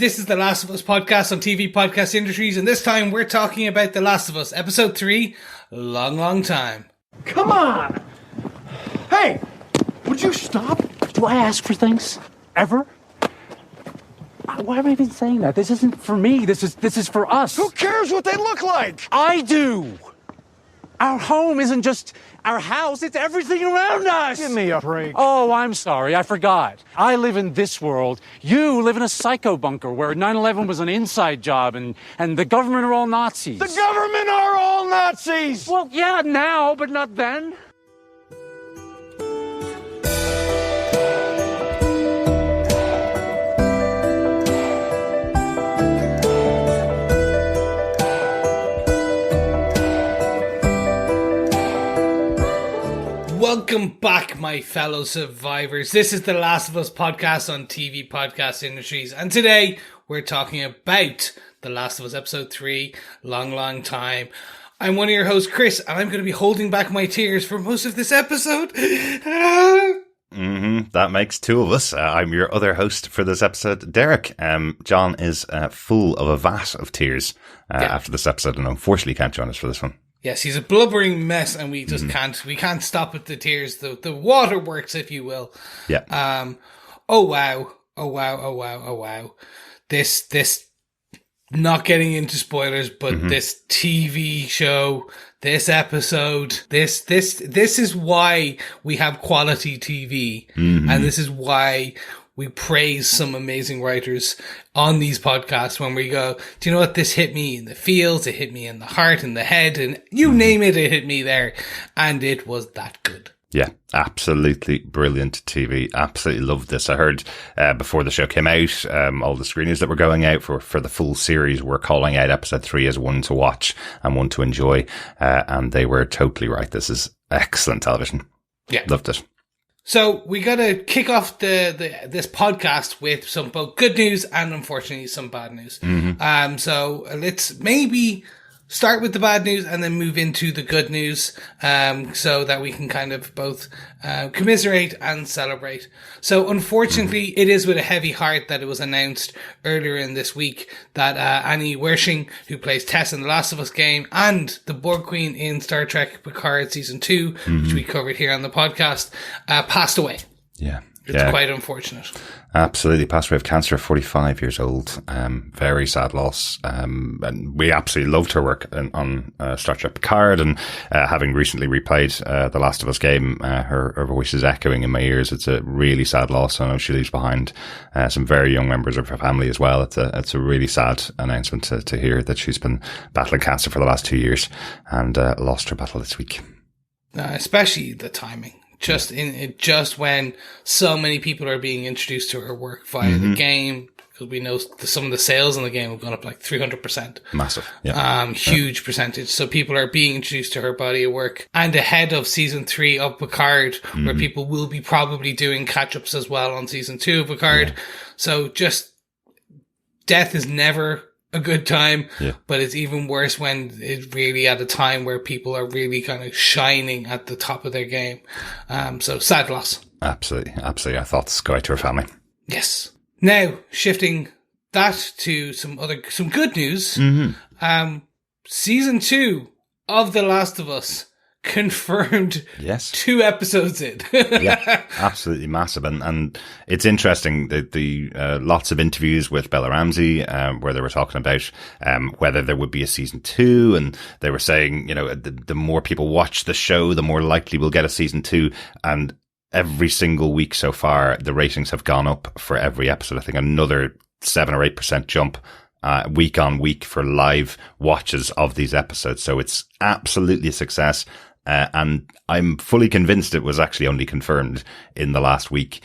This is the Last of Us podcast on TV Podcast Industries, and this time we're talking about The Last of Us, Episode 3, Long, Long Time. Come on! Hey! Would you stop? Do I ask for things? Ever? Why am I even saying that? This isn't for me. This is for us. Who cares what they look like? I do! Our home isn't just our house, it's everything around us! Give me a break. Oh, I'm sorry, I forgot. I live in this world. You live in a psycho bunker where 9/11 was an inside job and the government are all Nazis. The government are all Nazis! Well, yeah, now, but not then. Welcome back, my fellow survivors. This is the Last of Us podcast on TV Podcast Industries, and today we're talking about The Last of Us Episode 3, Long, Long Time. I'm one of your hosts, Chris, and I'm going to be holding back my tears for most of this episode. That makes two of us. I'm your other host for this episode, Derek. John is full of a vat of tears after this episode, and unfortunately can't join us for this one. Yes, he's a blubbering mess, and we just can't stop at the tears. The waterworks, if you will. Yeah. Oh wow. This not getting into spoilers, but this TV show, this episode, this is why we have quality TV, and this is why we praise some amazing writers on these podcasts when we go, do you know what? This hit me in the feels, it hit me in the heart, in the head, and you name it, it hit me there. And it was that good. Yeah, absolutely brilliant TV. Absolutely loved this. I heard before the show came out, all the screeners that were going out for the full series were calling out episode 3 as one to watch and one to enjoy. And they were totally right. This is excellent television. Yeah. Loved it. So we got to kick off this podcast with some both good news and unfortunately some bad news. So let's maybe start with the bad news and then move into the good news, so that we can kind of both commiserate and celebrate. So unfortunately, it is with a heavy heart that it was announced earlier in this week that Annie Wersching, who plays Tess in the Last of Us game and the Borg Queen in Star Trek Picard Season 2, which we covered here on the podcast, passed away. Yeah. It's quite unfortunate. Absolutely. Passed away of cancer, 45 years old. Very sad loss. And we absolutely loved her work on Star Trek Picard, and having recently replayed The Last of Us game, her voice is echoing in my ears. It's a really sad loss. I know she leaves behind some very young members of her family as well. It's a really sad announcement to hear that she's been battling cancer for the last 2 years and lost her battle this week. Especially the timing. Just when so many people are being introduced to her work via the game, because we know some of the sales in the game have gone up like 300%. Massive. Yeah. Huge percentage. So people are being introduced to her body of work, and ahead of season 3 of Picard, where people will be probably doing catch-ups as well on season 2 of Picard. Yeah. So just death is never a good time, but it's even worse when it's really at a time where people are really kind of shining at the top of their game. So sad loss. Absolutely. Our thoughts go out to her family. Yes. Now, shifting that to some good news. Season 2 of The Last of Us confirmed. Yes. 2 episodes in. Yeah, absolutely massive. And it's interesting that the lots of interviews with Bella Ramsey, where they were talking about whether there would be a season 2, and they were saying, you know, the more people watch the show, the more likely we'll get a season 2. And every single week so far, the ratings have gone up for every episode. I think another 7 or 8% jump week on week for live watches of these episodes. So it's absolutely a success. And I'm fully convinced it was actually only confirmed in the last week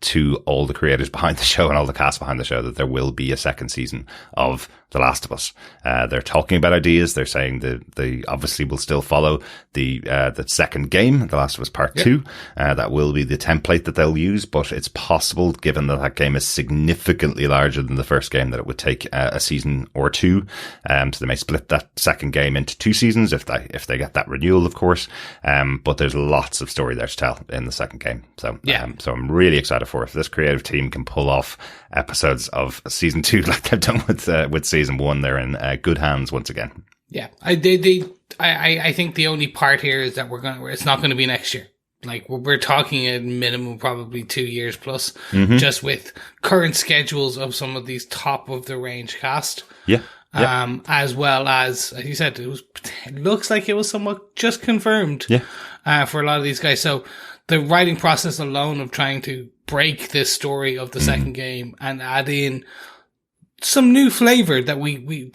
to all the creators behind the show and all the cast behind the show that there will be a second season of The Last of Us. They're talking about ideas. They're saying that they obviously will still follow the second game, The Last of Us Part 2. That will be the template that they'll use, but it's possible, given that that game is significantly larger than the first game, that it would take a season or 2. So they may split that second game into 2 seasons if they get that renewal, of course. course. But there's lots of story there to tell in the second game. So, yeah. So I'm really excited for it. If this creative team can pull off episodes of season 2 like they've done with season 1, they're in good hands once again. Yeah. I think the only part here is that it's not going to be next year. Like, we're talking a minimum probably 2 years plus, just with current schedules of some of these top of the range cast. Yeah. As well as you said, it looks like it was somewhat just confirmed. Yeah. For a lot of these guys. So the writing process alone of trying to break this story of the second game and add in some new flavor that we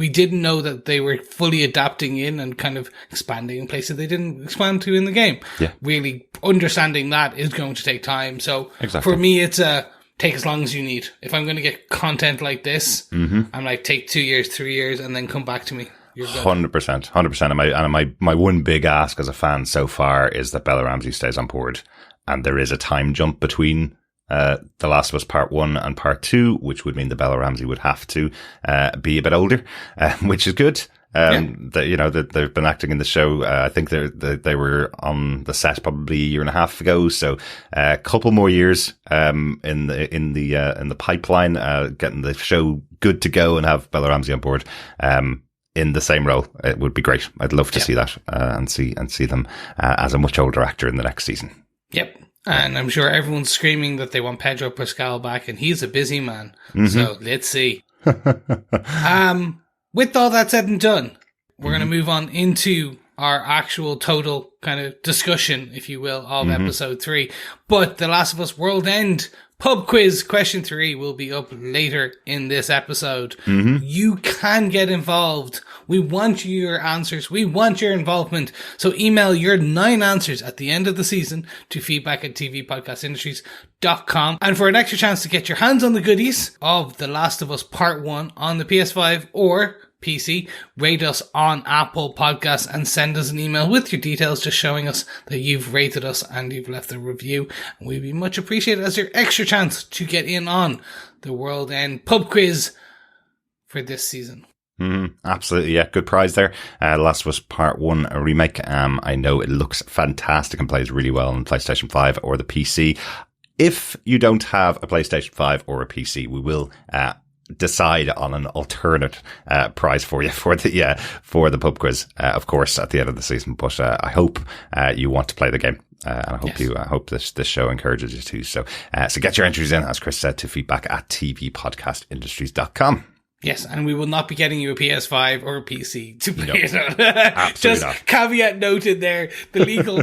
didn't know that they were fully adapting in and kind of expanding in places they didn't expand to in the game. Yeah. Really understanding that is going to take time. So exactly. For me, it's take as long as you need. If I'm going to get content like this, I'm like, take 2 years, 3 years, and then come back to me. 100%. And my one big ask as a fan so far is that Bella Ramsey stays on board, and there is a time jump between The Last of Us Part 1 and Part 2, which would mean that Bella Ramsey would have to be a bit older, which is good. They've been acting in the show. I think they were on the set probably a year and a half ago. So a couple more years in the pipeline, getting the show good to go and have Bella Ramsey on board in the same role. It would be great. I'd love to see that and see them as a much older actor in the next season. Yep. And I'm sure everyone's screaming that they want Pedro Pascal back, and he's a busy man. So let's see. With all that said and done, we're going to move on into our actual total kind of discussion, if you will, of episode 3. But The Last of Us World End pub quiz question 3 will be up later in this episode. You can get involved. We want your answers. We want your involvement. So email your 9 answers at the end of the season to feedback@tvpodcastindustries.com. And for an extra chance to get your hands on the goodies of The Last of Us Part 1 on the PS5 or PC, rate us on Apple Podcasts and send us an email with your details, just showing us that you've rated us and you've left a review. And we'd be much appreciated as your extra chance to get in on the World End pub quiz for this season. Absolutely, yeah. Good prize there. Last of Us Part 1 a remake. I know it looks fantastic and plays really well on PlayStation 5 or the PC. If you don't have a PlayStation 5 or a PC, we will decide on an alternate prize for you for the pub quiz, of course, at the end of the season. But I hope you want to play the game. And I hope this show encourages you to. So get your entries in, as Chris said, to feedback@tvpodcastindustries.com. Yes, and we will not be getting you a PS5 or a PC to play it on. Absolutely Just not. caveat noted there. The legal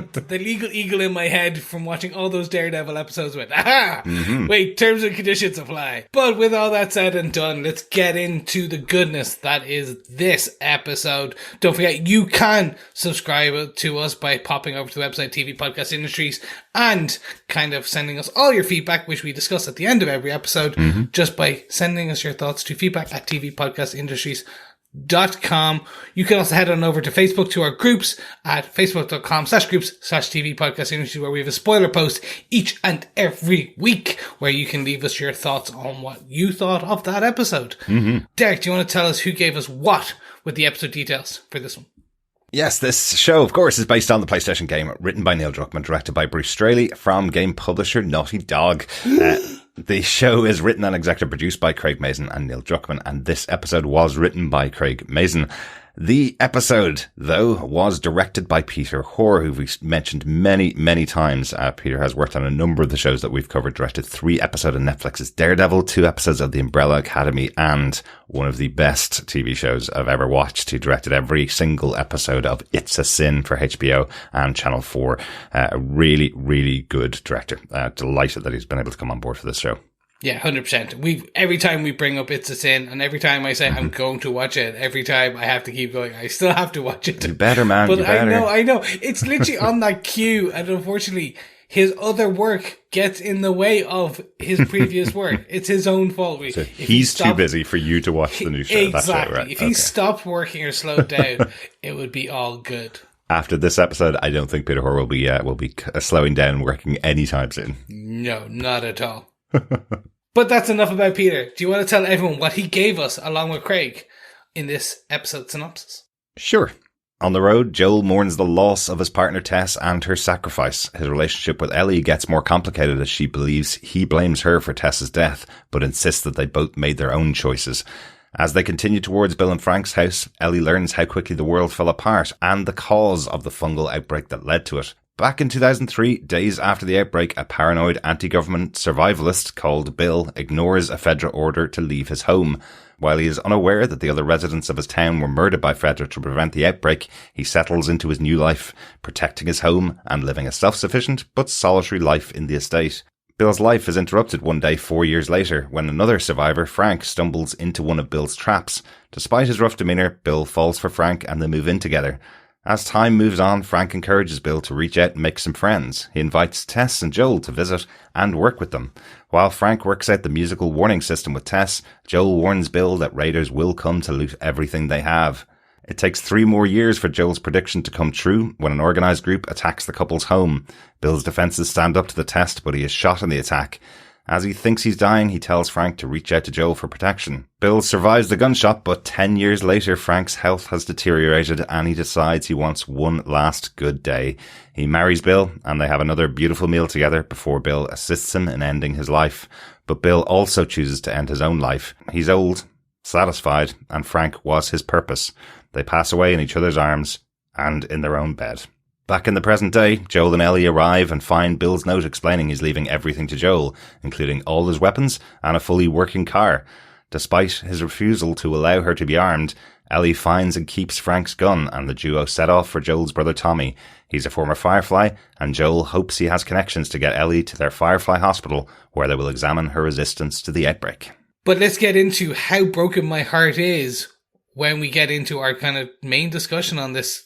eagle in my head from watching all those Daredevil episodes went, aha! Wait, terms and conditions apply. But with all that said and done, let's get into the goodness that is this episode. Don't forget, you can subscribe to us by popping over to the website TV Podcast Industries and kind of sending us all your feedback, which we discuss at the end of every episode, just by sending us your thoughts to feedback@tvpodcastindustries.com. You can also head on over to Facebook to our groups at facebook.com/groups/TV Podcast Industries, where we have a spoiler post each and every week where you can leave us your thoughts on what you thought of that episode. Derek, do you want to tell us who gave us what with the episode details for this one? Yes, this show, of course, is based on the PlayStation game, written by Neil Druckmann, directed by Bruce Straley, from game publisher Naughty Dog. The show is written and executive produced by Craig Mazin and Neil Druckmann, and this episode was written by Craig Mazin. The episode, though, was directed by Peter Hoare, who we've mentioned many, many times. Peter has worked on a number of the shows that we've covered, directed 3 episodes of Netflix's Daredevil, 2 episodes of The Umbrella Academy, and one of the best TV shows I've ever watched. He directed every single episode of It's a Sin for HBO and Channel 4. A really, really good director. Delighted that he's been able to come on board for this show. Yeah, 100%. Every time we bring up It's a Sin, and every time I say I'm going to watch it, every time I have to keep going, I still have to watch it. You better, man. But you better. I know. It's literally on that queue, and unfortunately, his other work gets in the way of his previous work. It's his own fault. So he's too busy for you to watch the new show. Exactly. That's right, right? If he stopped working or slowed down, it would be all good. After this episode, I don't think Peter Hoare will be slowing down working anytime soon. No, not at all. But that's enough about Peter. Do you want to tell everyone what he gave us along with Craig in this episode synopsis? Sure. On the road, Joel mourns the loss of his partner Tess and her sacrifice. His relationship with Ellie gets more complicated as she believes he blames her for Tess's death, but insists that they both made their own choices. As they continue towards Bill and Frank's house, Ellie learns how quickly the world fell apart and the cause of the fungal outbreak that led to it. Back in 2003, days after the outbreak, a paranoid anti-government survivalist called Bill ignores a federal order to leave his home. While he is unaware that the other residents of his town were murdered by Frederick to prevent the outbreak, he settles into his new life, protecting his home and living a self-sufficient but solitary life in the estate. Bill's life is interrupted one day 4 years later when another survivor, Frank, stumbles into one of Bill's traps. Despite his rough demeanour, Bill falls for Frank and they move in together. As time moves on, Frank encourages Bill to reach out and make some friends. He invites Tess and Joel to visit and work with them. While Frank works out the musical warning system with Tess, Joel warns Bill that raiders will come to loot everything they have. It takes 3 more years for Joel's prediction to come true when an organised group attacks the couple's home. Bill's defences stand up to the test, but he is shot in the attack. As he thinks he's dying, he tells Frank to reach out to Joel for protection. Bill survives the gunshot, but 10 years later, Frank's health has deteriorated and he decides he wants one last good day. He marries Bill and they have another beautiful meal together before Bill assists him in ending his life. But Bill also chooses to end his own life. He's old, satisfied, and Frank was his purpose. They pass away in each other's arms and in their own bed. Back in the present day, Joel and Ellie arrive and find Bill's note explaining he's leaving everything to Joel, including all his weapons and a fully working car. Despite his refusal to allow her to be armed, Ellie finds and keeps Frank's gun and the duo set off for Joel's brother Tommy. He's a former Firefly and Joel hopes he has connections to get Ellie to their Firefly hospital where they will examine her resistance to the outbreak. But let's get into how broken my heart is when we get into our kind of main discussion on this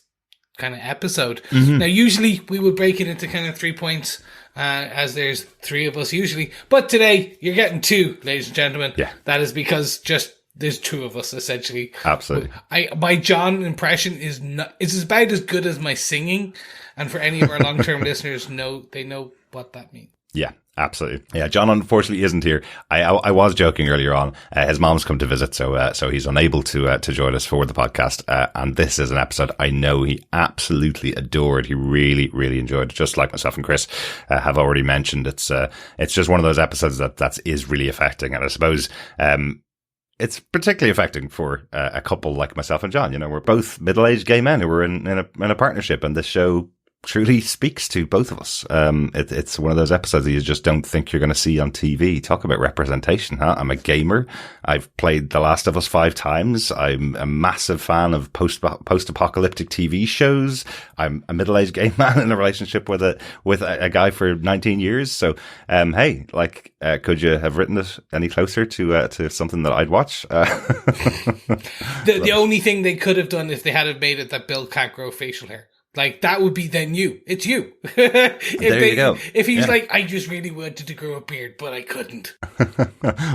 kind of episode. Now, usually we would break it into kind of 3 points, as there's 3 of us usually. But today, you're getting 2, ladies and gentlemen. Yeah. That is because just there's 2 of us, essentially. Absolutely. My John impression is about as good as my singing. And for any of our long-term listeners, they know what that means. Yeah. Absolutely. Yeah, John unfortunately isn't here. I was joking earlier on. His mom's come to visit, so he's unable to join us for the podcast. And this is an episode I know he absolutely adored. He really, really enjoyed it, just like myself and Chris have already mentioned. It's just one of those episodes that is really affecting. And I suppose, it's particularly affecting for a couple like myself and John. You know, we're both middle-aged gay men who were in a partnership, and this show truly speaks to both of us. It's one of those episodes that you just don't think you're going to see on TV. Talk about representation, huh? I'm a gamer. I've played The Last of Us 5 times. I'm a massive fan of post-apocalyptic TV shows. I'm a middle-aged gay man in a relationship with a guy for 19 years. So, hey, could you have written it any closer to something that I'd watch? The only thing they could have done if they had made it that Bill can't grow facial hair. Like, that would be then you. It's you. There you go. If he's like, I just really wanted to grow a beard, but I couldn't.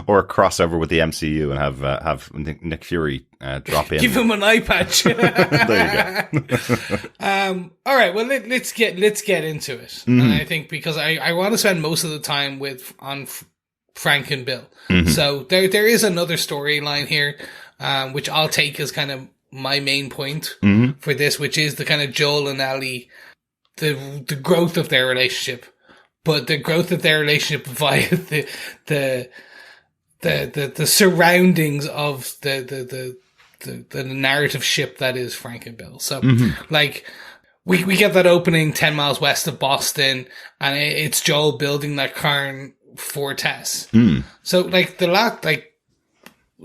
Or a crossover with the MCU and have Nick Fury drop in. Give him an eye patch. There you go. All right. Well, let's get into it. Mm-hmm. And I think because I want to spend most of the time on Frank and Bill. Mm-hmm. So there is another storyline here, which I'll take as kind of my main point for this, which is the kind of Joel and Ellie, the growth of their relationship, but the growth of their relationship via the surroundings of the narrative ship that is Frank and Bill. So like we get that opening 10 miles west of Boston, and it's Joel building that cairn for Tess. So like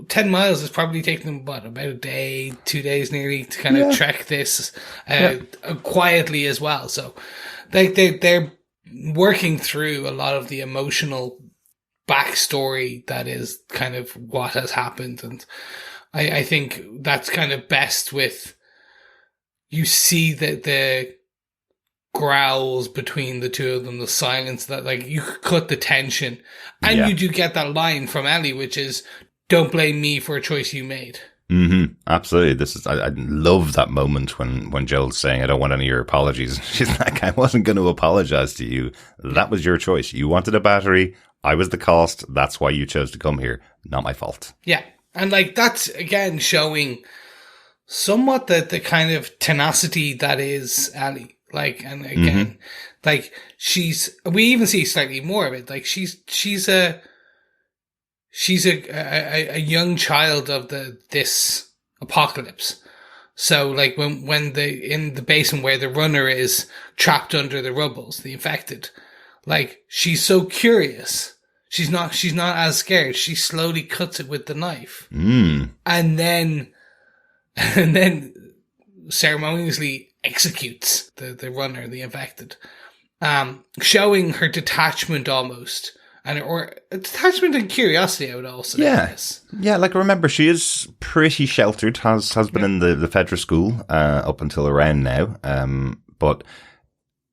10 miles is probably taking them, about a day, 2 days nearly to kind of trek this quietly as well. So they're working through a lot of the emotional backstory that is kind of what has happened. And I think that's kind of best with, you see that the growls between the two of them, the silence, that like you could cut the tension. And you do get that line from Ellie, which is, "Don't blame me for a choice you made." Mm-hmm. Absolutely. I love that moment when Joel's saying, "I don't want any of your apologies." She's like, "I wasn't going to apologize to you. That was your choice. You wanted a battery. I was the cost. That's why you chose to come here. Not my fault." Yeah. And like, that's again showing somewhat the kind of tenacity that is Ellie. Like, and again, like we even see slightly more of it. Like she's a young child of this apocalypse. So like when in the basin where the runner is trapped under the rubbles, the infected, like she's so curious. She's not as scared. She slowly cuts it with the knife. And then ceremoniously executes the runner, the infected. Showing her detachment almost. Or a detachment and curiosity, I would also guess. Yeah, like remember, she is pretty sheltered, has been in the Fedra school up until around now, but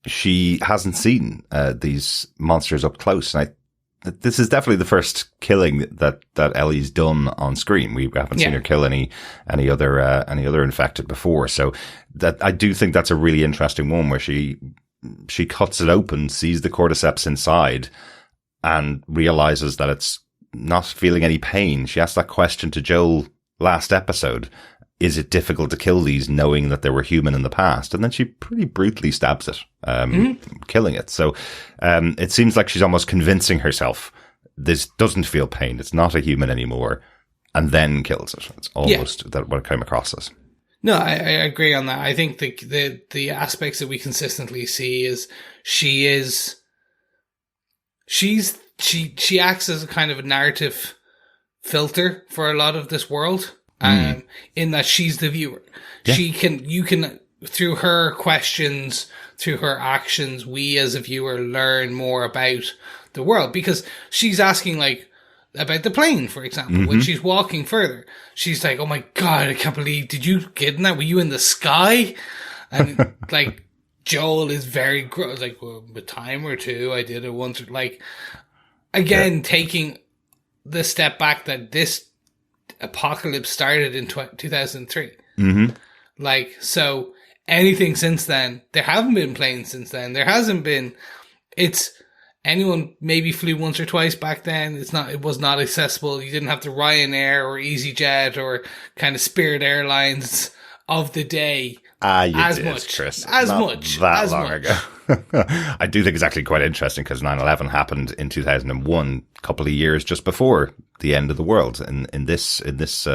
she hasn't seen these monsters up close. And this is definitely the first killing that Ellie's done on screen. We haven't seen her kill any other infected before, so that I do think that's a really interesting one where she cuts it open, sees the cordyceps inside, and realizes that it's not feeling any pain. She asked that question to Joel last episode. Is it difficult to kill these knowing that they were human in the past? And then she pretty brutally stabs it, killing it. So it seems like she's almost convincing herself this doesn't feel pain. It's not a human anymore. And then kills it. It's almost that what it came across as. No, I agree on that. I think the aspects that we consistently see is she acts as a kind of a narrative filter for a lot of this world, in that she's the viewer. Yeah. You can, through her questions, through her actions, we as a viewer learn more about the world, because she's asking like about the plane, for example, when she's walking further. She's like, oh my God, I can't believe, did you get in that? Were you in the sky? And like, Joel is very gross. Like, well, a time or two, I did it once. Like, again, taking the step back that this apocalypse started in 2003. Like, so anything since then, there haven't been planes since then. There hasn't been. Anyone maybe flew once or twice back then. It was not accessible. You didn't have the Ryanair or EasyJet or kind of Spirit Airlines of the day. As much, Chris. As much. That long ago. I do think it's actually quite interesting because 9/11 happened in 2001, a couple of years just before the end of the world in this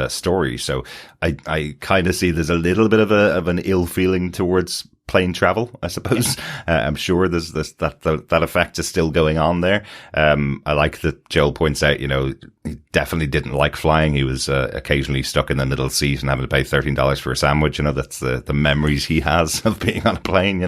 story. So I kind of see there's a little bit of an ill feeling towards plane travel, I suppose. I'm sure there's that effect is still going on there. I like that Joel points out, he definitely didn't like flying. He was occasionally stuck in the middle seat and having to pay $13 for a sandwich. That's the memories he has of being on a plane,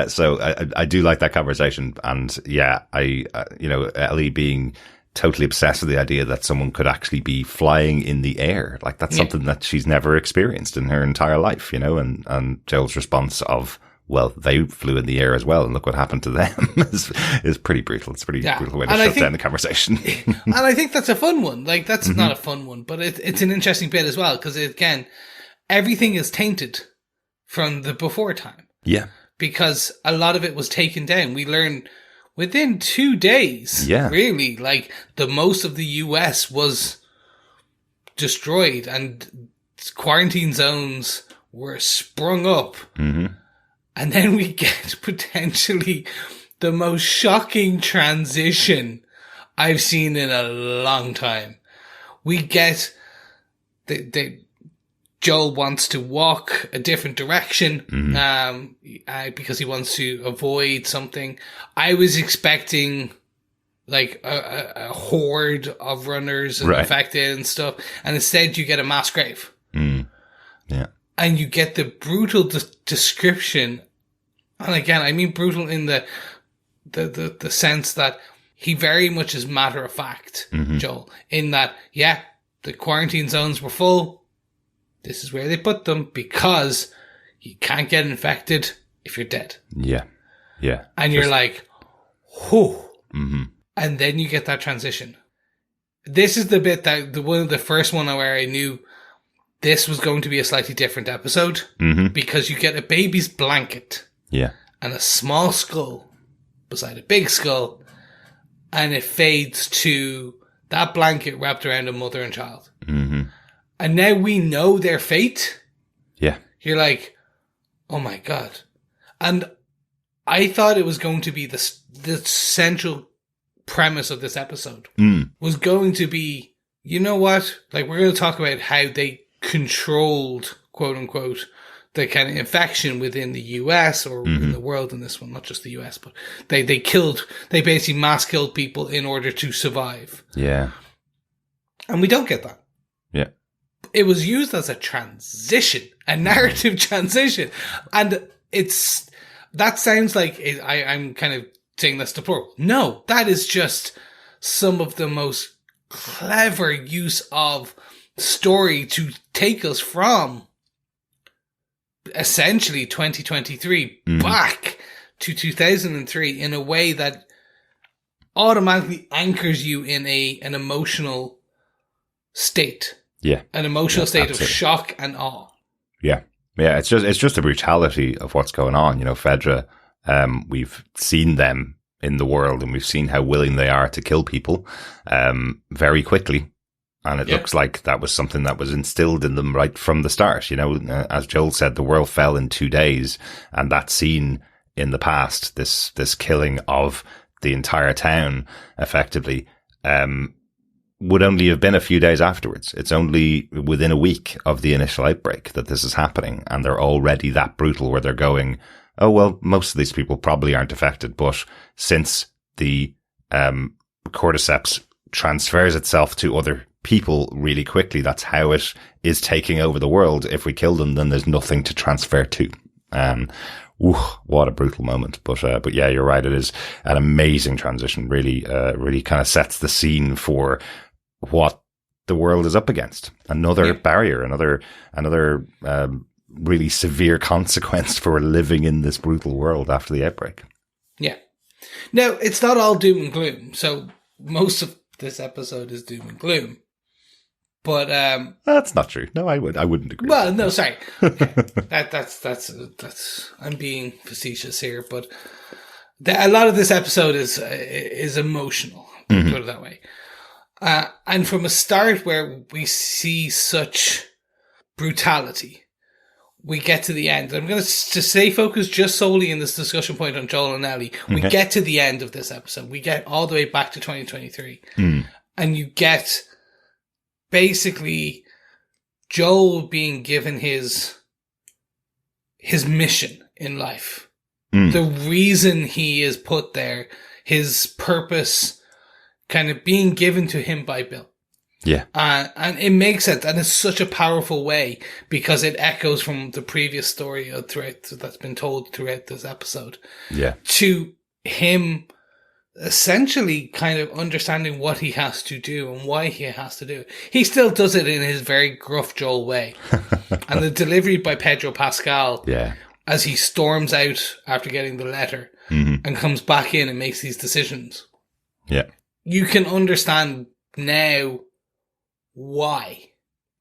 So I do like that conversation. And yeah, Ellie being totally obsessed with the idea that someone could actually be flying in the air. Like that's something that she's never experienced in her entire life, and Joel's response of, well, they flew in the air as well, and look what happened to them is pretty brutal. It's a pretty brutal way to shut down the conversation. And I think that's a fun one. Like that's not a fun one, but it's an interesting bit as well, because again, everything is tainted from the before time. Yeah. Because a lot of it was taken down. We learned within 2 days, really, like the most of the US was destroyed and quarantine zones were sprung up. And then we get potentially the most shocking transition I've seen in a long time. We get Joel wants to walk a different direction, because he wants to avoid something. I was expecting like a horde of runners and infected and stuff, and instead you get a mass grave. Yeah. And you get the brutal description. And again, I mean brutal in the sense that he very much is matter of fact, Joel, in that, the quarantine zones were full. This is where they put them because you can't get infected if you're dead. Yeah. Yeah. And you're like, whew. And then you get that transition. This is the bit that the first one where I knew this was going to be a slightly different episode, because you get a baby's blanket, and a small skull beside a big skull, and it fades to that blanket wrapped around a mother and child. And now we know their fate, Yeah. You're like, oh my God. And I thought it was going to be the central premise of this episode was going to be, you know what? Like, we're going to talk about how they controlled, quote unquote, the kind of infection within the US or in the world in this one, not just the US, but they basically mass killed people in order to survive. Yeah. And we don't get that. Yeah. It was used as a transition, a narrative transition. And that sounds like I'm kind of saying that's deplorable. No, that is just some of the most clever use of story to take us from essentially 2023 back to 2003 in a way that automatically anchors you in an emotional state. Yeah. An emotional state absolutely. of shock and awe. Yeah. Yeah. It's just the brutality of what's going on. You know, Fedra, we've seen them in the world and we've seen how willing they are to kill people, very quickly. And it looks like that was something that was instilled in them right from the start. You know, as Joel said, the world fell in 2 days, and that scene in the past, this killing of the entire town effectively, would only have been a few days afterwards. It's only within a week of the initial outbreak that this is happening, and they're already that brutal where they're going, oh, well, most of these people probably aren't affected, but since the cordyceps transfers itself to other people really quickly, that's how it is taking over the world. If we kill them, then there's nothing to transfer to. What a brutal moment. But yeah, you're right. It is an amazing transition. Really kind of sets the scene for what the world is up against. Another barrier, another really severe consequence for living in this brutal world after the outbreak. Yeah. Now, it's not all doom and gloom. So most of this episode is doom and gloom. But that's not true. No, I wouldn't agree. Well, no, sorry. Okay. That's I'm being facetious here, but a lot of this episode is emotional. Put it that way. And from a start where we see such brutality, we get to the end. I'm going to stay focused just solely in this discussion point on Joel and Ellie. We get to the end of this episode. We get all the way back to 2023, and you get basically Joel being given his mission in life. The reason he is put there, his purpose kind of being given to him by Bill. Yeah. And it makes sense. And it's such a powerful way because it echoes from the previous story that's been told throughout this episode. Yeah. To him essentially kind of understanding what he has to do and why he has to do it. He still does it in his very gruff Joel way. And the delivery by Pedro Pascal, as he storms out after getting the letter and comes back in and makes these decisions. Yeah. You can understand now why.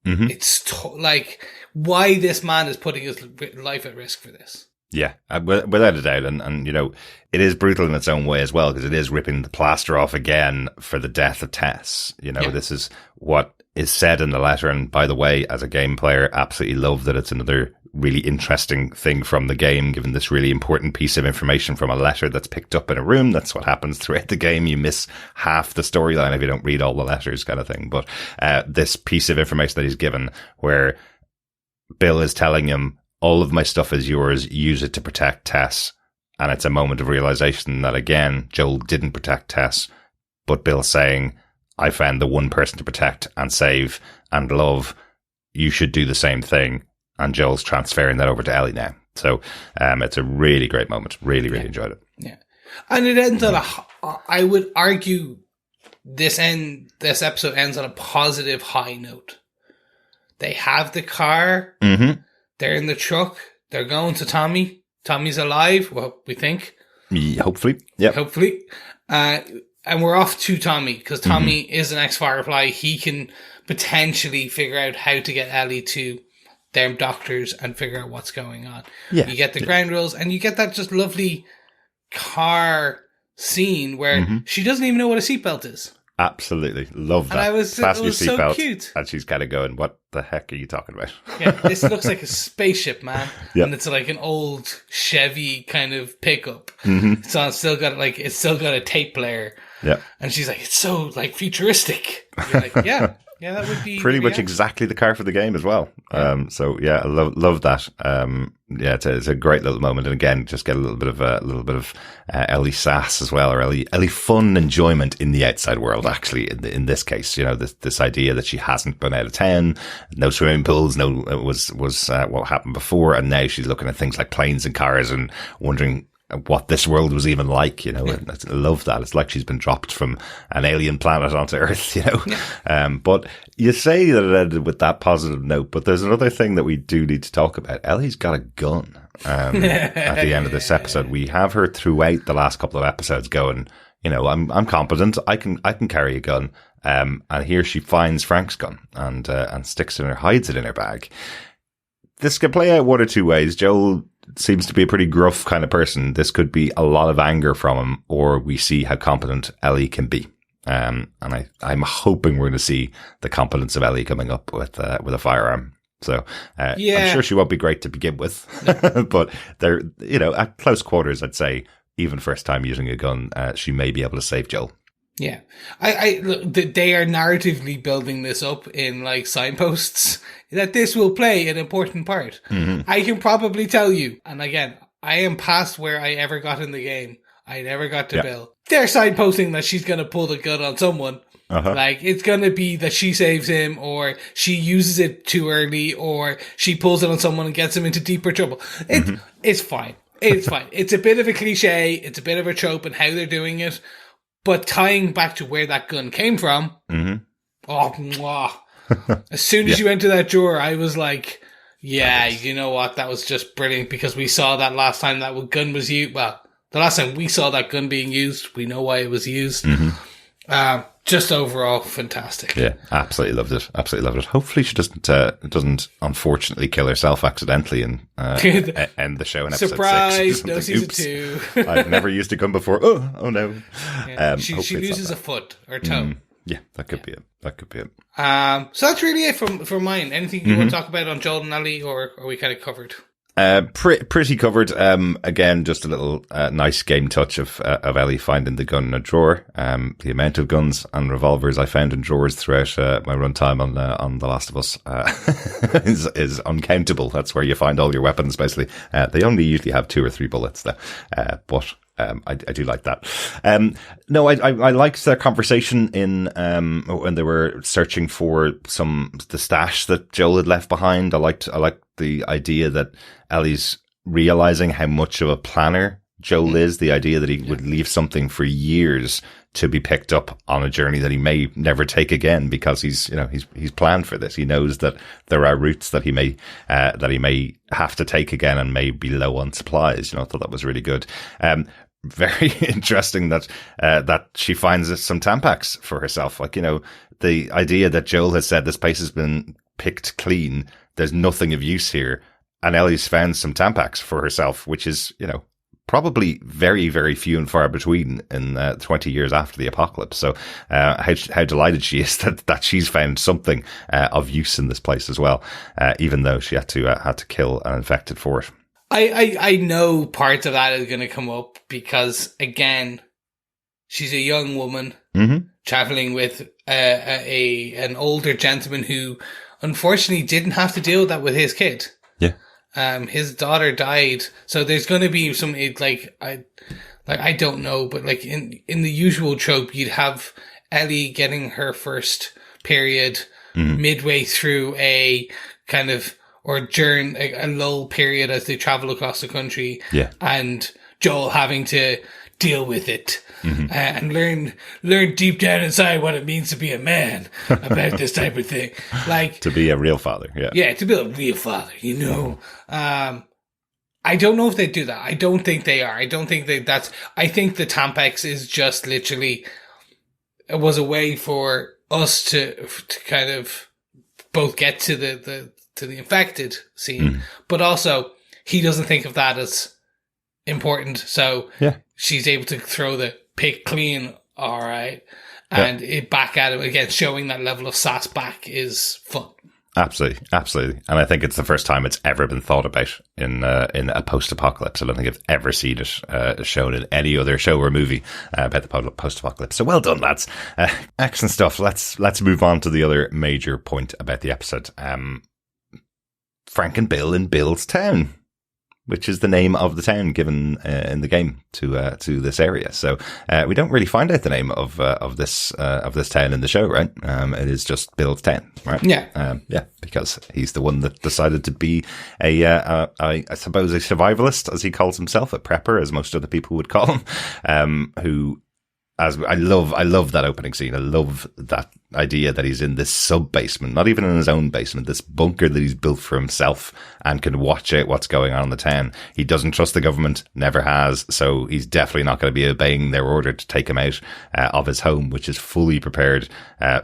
It's like why this man is putting his life at risk for this. Yeah, without a doubt. And, you know, it is brutal in its own way as well, because it is ripping the plaster off again for the death of Tess. You know, this is what is said in the letter. And by the way, as a game player, absolutely love that it's another really interesting thing from the game, given this really important piece of information from a letter that's picked up in a room. That's what happens throughout the game. You miss half the storyline if you don't read all the letters, kind of thing. But this piece of information that he's given, where Bill is telling him, all of my stuff is yours, use it to protect Tess. And it's a moment of realization that, again, Joel didn't protect Tess, but Bill saying, I found the one person to protect and save and love. You should do the same thing. And Joel's transferring that over to Ellie now. So it's a really great moment. Really enjoyed it. Yeah. And it ends on I would argue this episode ends on a positive high note. They have the car. They're in the truck. They're going to Tommy. Tommy's alive. Well, we think. Hopefully. Yeah. Hopefully. And we're off to Tommy because Tommy is an ex-Firefly. He can potentially figure out how to get Ellie to their doctors and figure out what's going on. Yeah. You get the ground rules and you get that just lovely car scene where she doesn't even know what a seatbelt is. Absolutely. Love that. And it was so cute. And she's kind of going, what the heck are you talking about? Yeah, this looks like a spaceship, man. Yep. And it's like an old Chevy kind of pickup. Mm-hmm. So it's still got a tape player. Yeah. And she's like, it's so like futuristic. And you're like, yeah, that would be pretty much exactly the car for the game as well. Yeah. So yeah, I love that. Yeah, it's a great little moment, and again, just get a little bit of Ellie sass as well, or Ellie fun enjoyment in the outside world. Actually, in this case, you know, this idea that she hasn't been out of town, no swimming pools, no was what happened before, and now she's looking at things like planes and cars and wondering what this world was even like, you know. And I love that. It's like she's been dropped from an alien planet onto Earth, you know. Yeah. But you say that it ended with that positive note, but there's another thing that we do need to talk about. Ellie's got a gun at the end of this episode. We have her throughout the last couple of episodes going, you know, I'm competent. I can carry a gun. And here she finds Frank's gun and hides it in her bag. This could play out one or two ways. Joel seems to be a pretty gruff kind of person. This could be a lot of anger from him, or we see how competent Ellie can be. And I'm hoping we're going to see the competence of Ellie coming up with a firearm. So, I'm sure she won't be great to begin with, but they're, you know, at close quarters, I'd say even first time using a gun, she may be able to save Joel. Yeah. Look, they are narratively building this up in like signposts that this will play an important part. Mm-hmm. I can probably tell you, and again, I am past where I ever got in the game. I never got to Bill. They're signposting that she's going to pull the gun on someone. Uh-huh. Like, it's going to be that she saves him, or she uses it too early, or she pulls it on someone and gets him into deeper trouble. It's fine. It's fine. It's a bit of a cliche. It's a bit of a trope in how they're doing it. But tying back to where that gun came from, as soon as you went to that drawer, I was like, yeah, you know what? That was just brilliant, because we saw that last time that gun was used. Well, the last time we saw that gun being used, we know why it was used. Mm-hmm. Just overall fantastic. Yeah, absolutely loved it. Absolutely loved it. Hopefully she doesn't unfortunately kill herself accidentally and end the show in episode 6. Surprise! No season 2. I've never used a gun before. Oh no. Yeah. She loses a foot or toe. Yeah, that could be it. So that's really it from mine. Anything you want to talk about on Joel and Ellie, or are we kind of covered? Pretty covered. Again, just a little nice game touch of Ellie finding the gun in a drawer. The amount of guns and revolvers I found in drawers throughout my runtime on The Last of Us is uncountable. That's where you find all your weapons. Basically, they only usually have 2 or 3 bullets though, but. I do like that. No, I liked their conversation in when they were searching for the stash that Joel had left behind. I liked the idea that Ellie's realizing how much of a planner Joel is. The idea that he would leave something for years to be picked up on a journey that he may never take again, because he's planned for this. He knows that there are routes that he may have to take again and may be low on supplies. You know, I thought that was really good. Very interesting that she finds some Tampax for herself. Like, you know, the idea that Joel has said this place has been picked clean, there's nothing of use here, and Ellie's found some Tampax for herself, which is, you know, probably very, very few and far between in 20 years after the apocalypse. So how delighted she is that she's found something of use in this place as well, even though she had to kill an infected for it. I know parts of that is going to come up, because again, she's a young woman traveling with an older gentleman who unfortunately didn't have to deal with that with his kid. Yeah. His daughter died, so there's going to be some I don't know, but like in the usual trope, you'd have Ellie getting her first period midway through a kind of, or during a lull period as they travel across the country, and Joel having to deal with it and learn deep down inside what it means to be a man about this type of thing, like to be a real father. Yeah, to be a real father. You know, I don't know if they do that. I don't think they are. I don't think I think the Tampax is just literally, it was a way for us to kind of both get to the infected scene, but also he doesn't think of that as important. So she's able to throw the pick clean. All right. and it back at him again, showing that level of sass back is fun. Absolutely, absolutely, and I think it's the first time it's ever been thought about in a post-apocalypse. I don't think I've ever seen it shown in any other show or movie about the post-apocalypse. So well done, lads! Excellent stuff. Let's move on to the other major point about the episode. Frank and Bill in Bill's town, which is the name of the town given in the game to this area. So we don't really find out the name of this town in the show, right? It is just Bill's town, right? Yeah, because he's the one that decided to be I suppose a survivalist, as he calls himself, a prepper, as most other people would call him. Who, as I love that opening scene. I love that idea that he's in this sub basement, not even in his own basement, this bunker that he's built for himself and can watch out what's going on in the town. He doesn't trust the government, never has, so he's definitely not going to be obeying their order to take him out of his home, which is fully prepared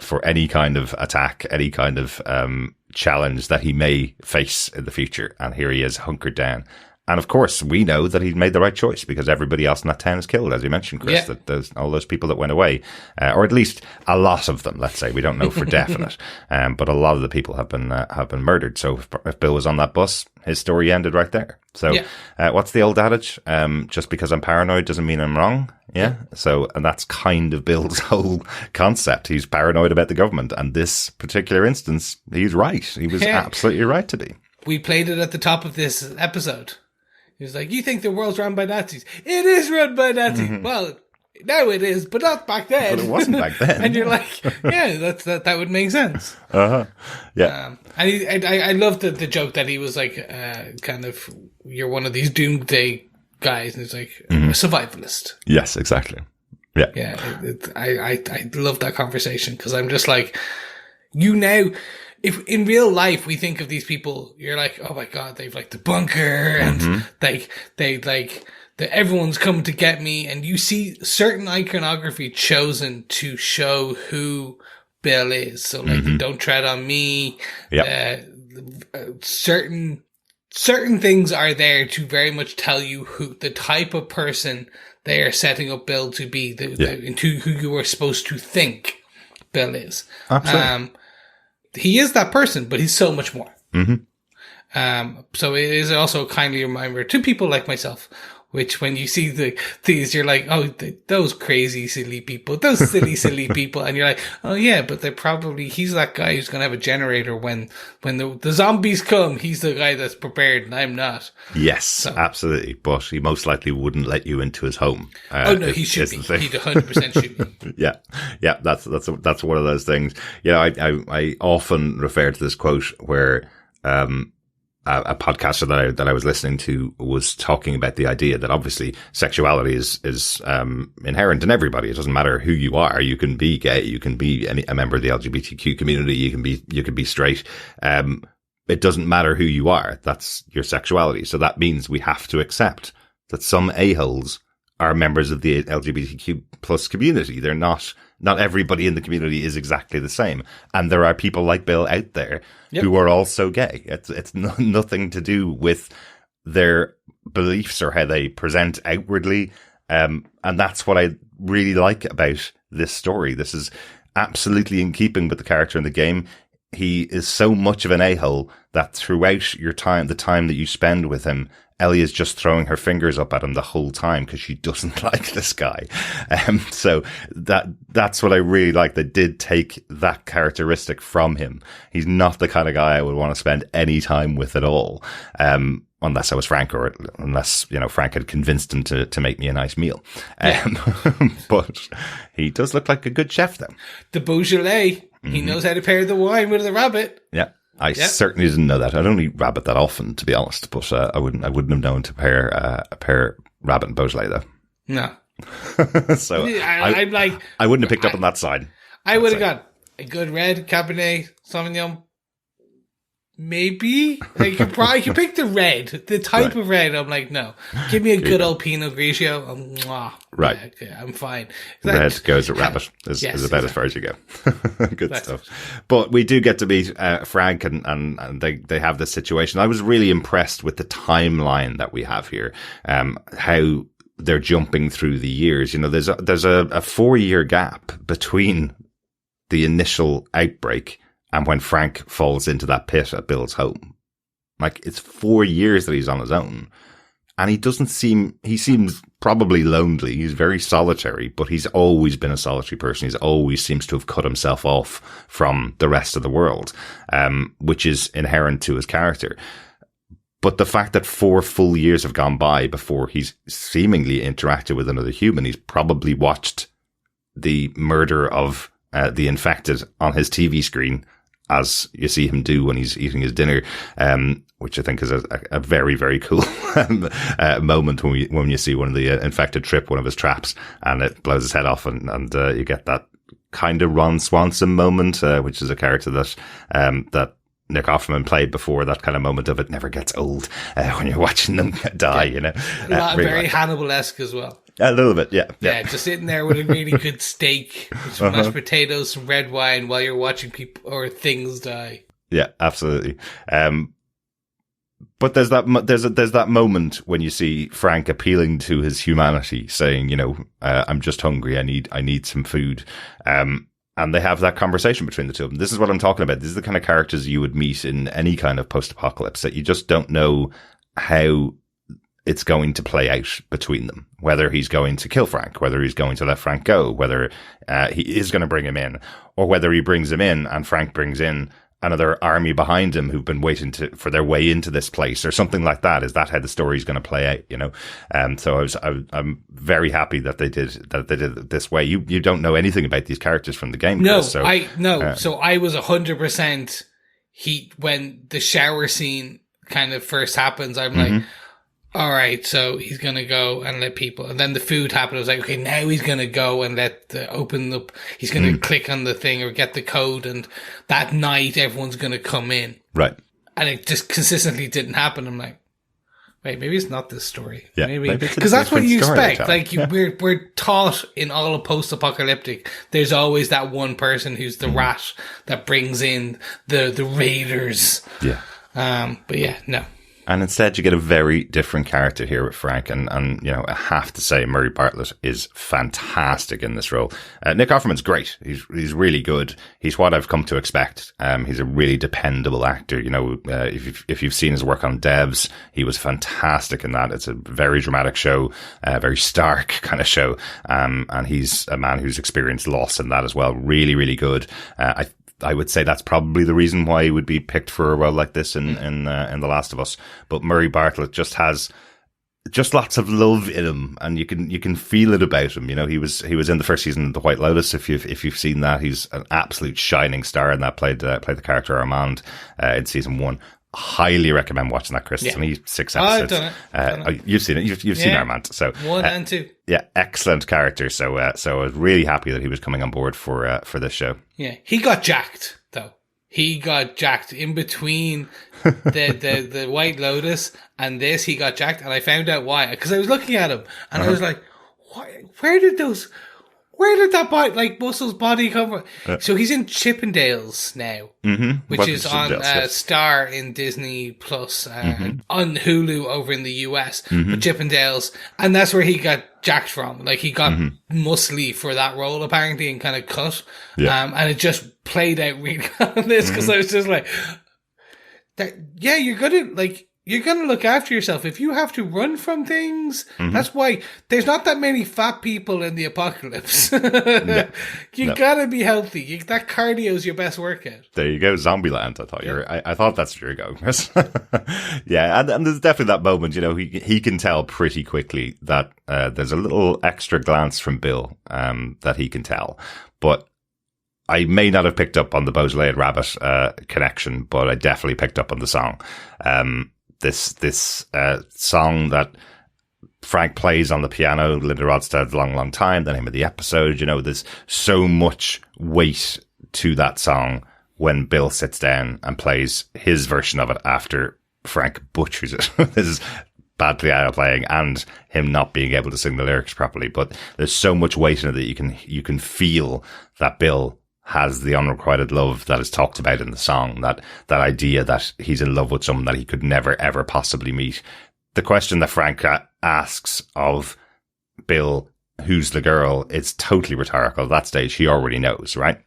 for any kind of attack, any kind of challenge that he may face in the future. And here he is, hunkered down. And of course, we know that he made the right choice because everybody else in that town is killed, as you mentioned, Chris. Yeah. That there's all those people that went away, or at least a lot of them. Let's say we don't know for definite, but a lot of the people have been murdered. So if Bill was on that bus, his story ended right there. So what's the old adage? Just because I'm paranoid doesn't mean I'm wrong. Yeah. So, and that's kind of Bill's whole concept. He's paranoid about the government, and this particular instance, he's right. He was absolutely right to be. We played it at the top of this episode. He was like, you think the world's run by Nazis? It is run by Nazis. Mm-hmm. Well, now it is, but not back then. But it wasn't back then. And you're like, yeah, that would make sense. Uh-huh. Yeah. And I love the joke that he was like, kind of, you're one of these doomsday guys. And he's like, a survivalist. Yes, exactly. Yeah. Yeah. I love that conversation because I'm just like, you now... If in real life we think of these people, you're like, oh my god, they've like the bunker and everyone's coming to get me, and you see certain iconography chosen to show who Bill is. So like, don't tread on me. Certain things are there to very much tell you who the type of person they are setting up Bill to be, into who you are supposed to think Bill is. Absolutely. He is that person, but he's so much more. Mm-hmm. So it is also a kindly reminder to people like myself, which when you see these, you're like, oh, those crazy, silly people, those silly people. And you're like, oh yeah, but he's that guy who's going to have a generator when the zombies come. He's the guy that's prepared and I'm not. Yes, absolutely. But he most likely wouldn't let you into his home. He should be. He 100% should be. Yeah. That's one of those things. You know, I often refer to this quote where, a podcaster that I was listening to was talking about the idea that obviously sexuality is inherent in everybody. It doesn't matter who you are. You can be gay. You can be a member of the LGBTQ community. You can be straight. It doesn't matter who you are. That's your sexuality. So that means we have to accept that some a-holes are members of the LGBTQ plus community. They're not everybody in the community is exactly the same. And there are people like Bill out there who are also gay. It's nothing to do with their beliefs or how they present outwardly. And that's what I really like about this story. This is absolutely in keeping with the character in the game. He is so much of an a-hole that throughout the time that you spend with him, Ellie is just throwing her fingers up at him the whole time because she doesn't like this guy. So that's what I really like. They did take that characteristic from him. He's not the kind of guy I would want to spend any time with at all. Unless I was Frank, or unless, Frank had convinced him to make me a nice meal. But he does look like a good chef though. The Beaujolais. He knows how to pair the wine with the rabbit. Yeah. I certainly didn't know that. I don't eat rabbit that often, to be honest, but I wouldn't have known to pair rabbit and Beaujolais though. No. So I'm like, I wouldn't have picked up on that side. I would have got a good red Cabernet Sauvignon. Maybe I could pick the red, the type of red. I'm like, no, give me a good old Pinot Grigio. Right, yeah, okay, I'm fine. Red goes with rabbit is about as far as you go. Good stuff. But we do get to meet Frank, and they have this situation. I was really impressed with the timeline that we have here. How they're jumping through the years. You know, there's a 4-year gap between the initial outbreak and when Frank falls into that pit at Bill's home. Like, it's 4 years that he's on his own. And he seems probably lonely. He's very solitary, but he's always been a solitary person. He's always seems to have cut himself off from the rest of the world, which is inherent to his character. But the fact that 4 full years have gone by before he's seemingly interacted with another human, he's probably watched the murder of the infected on his TV screen, as you see him do when he's eating his dinner, which I think is a very, very cool moment when you see one of the infected trip one of his traps and it blows his head off, and you get that kind of Ron Swanson moment, which is a character that Nick Offerman played before. That kind of moment of it never gets old when you're watching them die, you know. Very Hannibal-esque as well. A little bit, yeah. Yeah, just sitting there with a really good steak, some mashed potatoes, some red wine while you're watching people or things die. Yeah, absolutely. But there's that moment when you see Frank appealing to his humanity, saying, you know, I'm just hungry. I need some food. And they have that conversation between the two of them. This is what I'm talking about. These are the kind of characters you would meet in any kind of post-apocalypse that you just don't know how it's going to play out between them, whether he's going to kill Frank, whether he's going to let Frank go, whether he is going to bring him in, or whether he brings him in and Frank brings in another army behind him who've been waiting for their way into this place or something like that. Is that how the story's going to play out, you know? So I'm very happy that they did it this way. You don't know anything about these characters from the game. No, Chris, so I was 100% when the shower scene kind of first happens, I'm like, all right, so he's going to go and let people, and then the food happened. I was like, okay, now he's going to go and he's going to click on the thing or get the code, and that night everyone's going to come in. Right. And it just consistently didn't happen. I'm like, wait, maybe it's not this story. Yeah, maybe because that's what you expect. Like we're taught in all of post-apocalyptic, there's always that one person who's the rat that brings in the raiders. Yeah. But yeah, no. And instead you get a very different character here with Frank. And you know, I have to say Murray Bartlett is fantastic in this role. Nick Offerman's great. He's really good. He's what I've come to expect. He's a really dependable actor. You know, if you've seen his work on Devs, he was fantastic in that. It's a very dramatic show, very stark kind of show. And he's a man who's experienced loss in that as well. Really, really good. I would say that's probably the reason why he would be picked for a role like this in The Last of Us. But Murray Bartlett just has lots of love in him, and you can feel it about him. You know, he was in the first season of The White Lotus. If you've seen that, he's an absolute shining star in that. Played the character Armand in season 1. Highly recommend watching that, Chris. It's only 6 episodes. I've done it. You've seen it. You've seen Armand. So 1 and 2. Yeah, excellent character. So I was really happy that he was coming on board for this show. Yeah, he got jacked though. He got jacked in between the White Lotus and this. He got jacked, and I found out why, because I was looking at him and I was like, where did that muscle's body come from? So he's in Chippendales now, which is on Star in Disney Plus, on Hulu over in the US, but Chippendales, and that's where he got jacked from. Like, he got muscly for that role apparently and kind of cut, and it just played out really well on this, because I was just like, you're going to look after yourself. If you have to run from things, that's why there's not that many fat people in the apocalypse. You gotta be healthy. That cardio is your best workout. There you go, Zombieland. I thought that's where you're going, Chris. Yeah, and there's definitely that moment, you know, he can tell pretty quickly that there's a little extra glance from Bill that he can tell. But I may not have picked up on the Beaujolais Rabbit connection, but I definitely picked up on the song. This song that Frank plays on the piano, Linda Ronstadt's Long Time, the name of the episode. You know, there's so much weight to that song when Bill sits down and plays his version of it after Frank butchers it. This is bad piano playing and him not being able to sing the lyrics properly. But there's so much weight in it that you can feel that Bill has the unrequited love that is talked about in the song, that idea that he's in love with someone that he could never, ever possibly meet. The question that Frank asks of Bill, who's the girl, it's totally rhetorical. At that stage, he already knows, right?